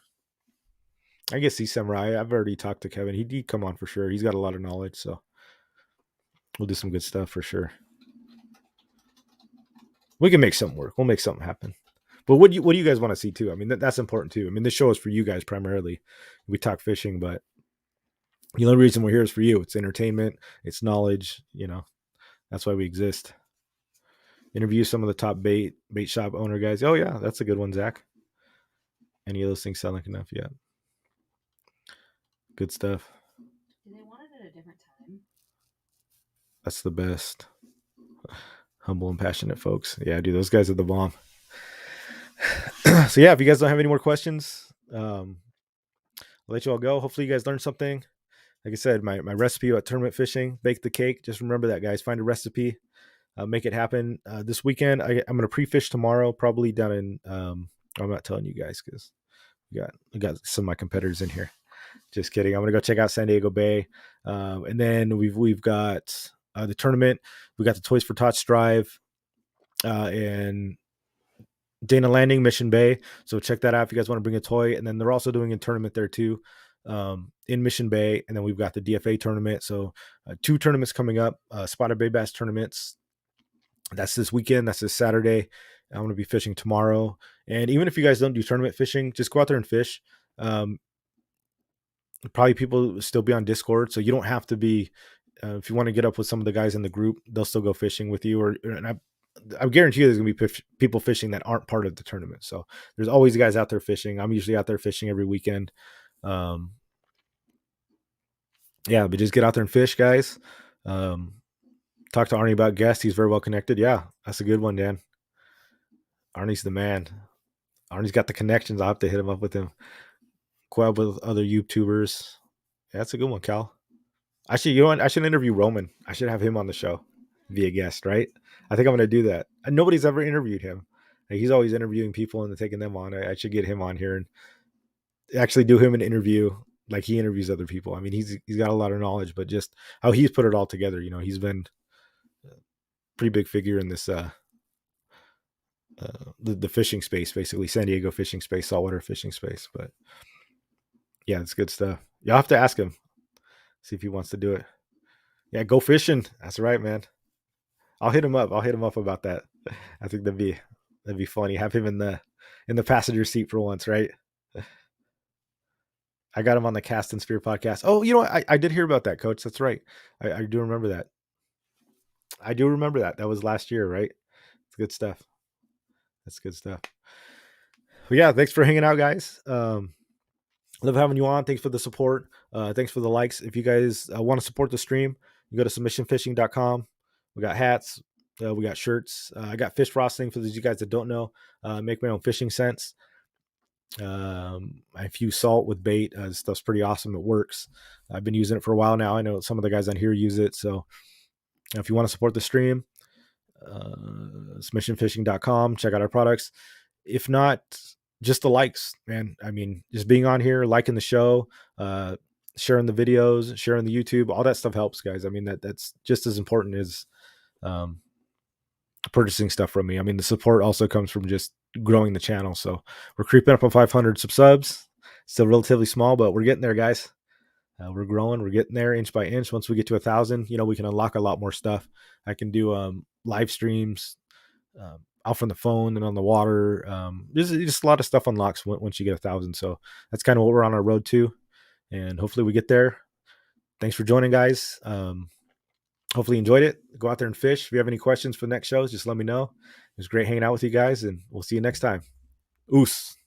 I guess Sea Samurai. I've already talked to Kevin. He'd come on for sure. He's got a lot of knowledge, so we'll do some good stuff for sure. We can make something work. We'll make something happen. But what do you guys want to see too? I mean, that's important too. I mean, this show is for you guys primarily. We talk fishing, but the only reason we're here is for you. It's entertainment. It's knowledge. That's why we exist. Interview some of the top bait shop owner guys. Oh yeah, that's a good one, Zach. Any of those things sound like enough? Yeah. Good stuff. Do they want it at a different time? That's the best. Humble and passionate folks. Yeah, dude, those guys are the bomb. So yeah, if you guys don't have any more questions, I'll let you all go. Hopefully you guys learned something. Like I said, my recipe about tournament fishing, bake the cake. Just remember that, guys. Find a recipe, make it happen. This weekend, I'm going to pre-fish tomorrow, probably down in. I'm not telling you guys because I got some of my competitors in here. Just kidding. I'm going to go check out San Diego Bay, and then we've got the tournament. We got the Toys for Tots Drive, and Dana Landing, Mission Bay. So check that out if you guys want to bring a toy. And then they're also doing a tournament there too, in Mission Bay. And then we've got the DFA tournament. So 2 tournaments coming up, Spotted Bay Bass tournaments. That's this weekend. That's this Saturday. I'm going to be fishing tomorrow. And even if you guys don't do tournament fishing, just go out there and fish. Probably people will still be on Discord. So you don't have to be, if you want to get up with some of the guys in the group, they'll still go fishing with you. I guarantee you there's going to be people fishing that aren't part of the tournament. So there's always guys out there fishing. I'm usually out there fishing every weekend. Yeah, but just get out there and fish, guys. Talk to Arnie about guests. He's very well connected. Yeah, that's a good one, Dan. Arnie's the man. Arnie's got the connections. I'll have to hit him up with him. Collab with other YouTubers. Yeah, that's a good one, Cal. Actually, I should interview Roman. I should have him on the show via guest, right? I think I'm going to do that. And nobody's ever interviewed him. He's always interviewing people and taking them on. I should get him on here and actually do him an interview like he interviews other people. I mean, he's got a lot of knowledge, but just how he's put it all together. He's been a pretty big figure in this the fishing space, basically San Diego fishing space, saltwater fishing space. But yeah, it's good stuff. You'll have to ask him, see if he wants to do it. Yeah, go fishing. That's right, man. I'll hit him up. About that. I think that'd be funny. Have him in the passenger seat for once, right? I got him on the Cast and Spear podcast. Oh, I did hear about that, Coach. That's right. I do remember that. That was last year, right? It's good stuff. That's good stuff. Well, yeah, thanks for hanging out, guys. Love having you on. Thanks for the support. Thanks for the likes. If you guys want to support the stream, you go to submissionfishing.com. We got hats. We got shirts. I got fish frosting for those of you guys that don't know. Make my own fishing scents. I've used salt with bait. This stuff's pretty awesome. It works. I've been using it for a while now. I know some of the guys on here use it. So if you want to support the stream, submissionfishing.com, check out our products. If not, just the likes, man. I mean, just being on here, liking the show, sharing the videos, sharing the YouTube, all that stuff helps, guys. I mean, that's just as important as um, purchasing stuff from me. I mean, the support also comes from just growing the channel. So we're creeping up on 500 subs. Still relatively small, but we're getting there, guys. We're growing. We're getting there inch by inch. Once we get to 1,000, we can unlock a lot more stuff. I can do live streams out from the phone and on the water. Just a lot of stuff unlocks once you get 1,000. So that's kind of what we're on our road to, and hopefully we get there. Thanks for joining, guys. Hopefully you enjoyed it. Go out there and fish. If you have any questions for the next shows, just let me know. It was great hanging out with you guys, and we'll see you next time. Oos.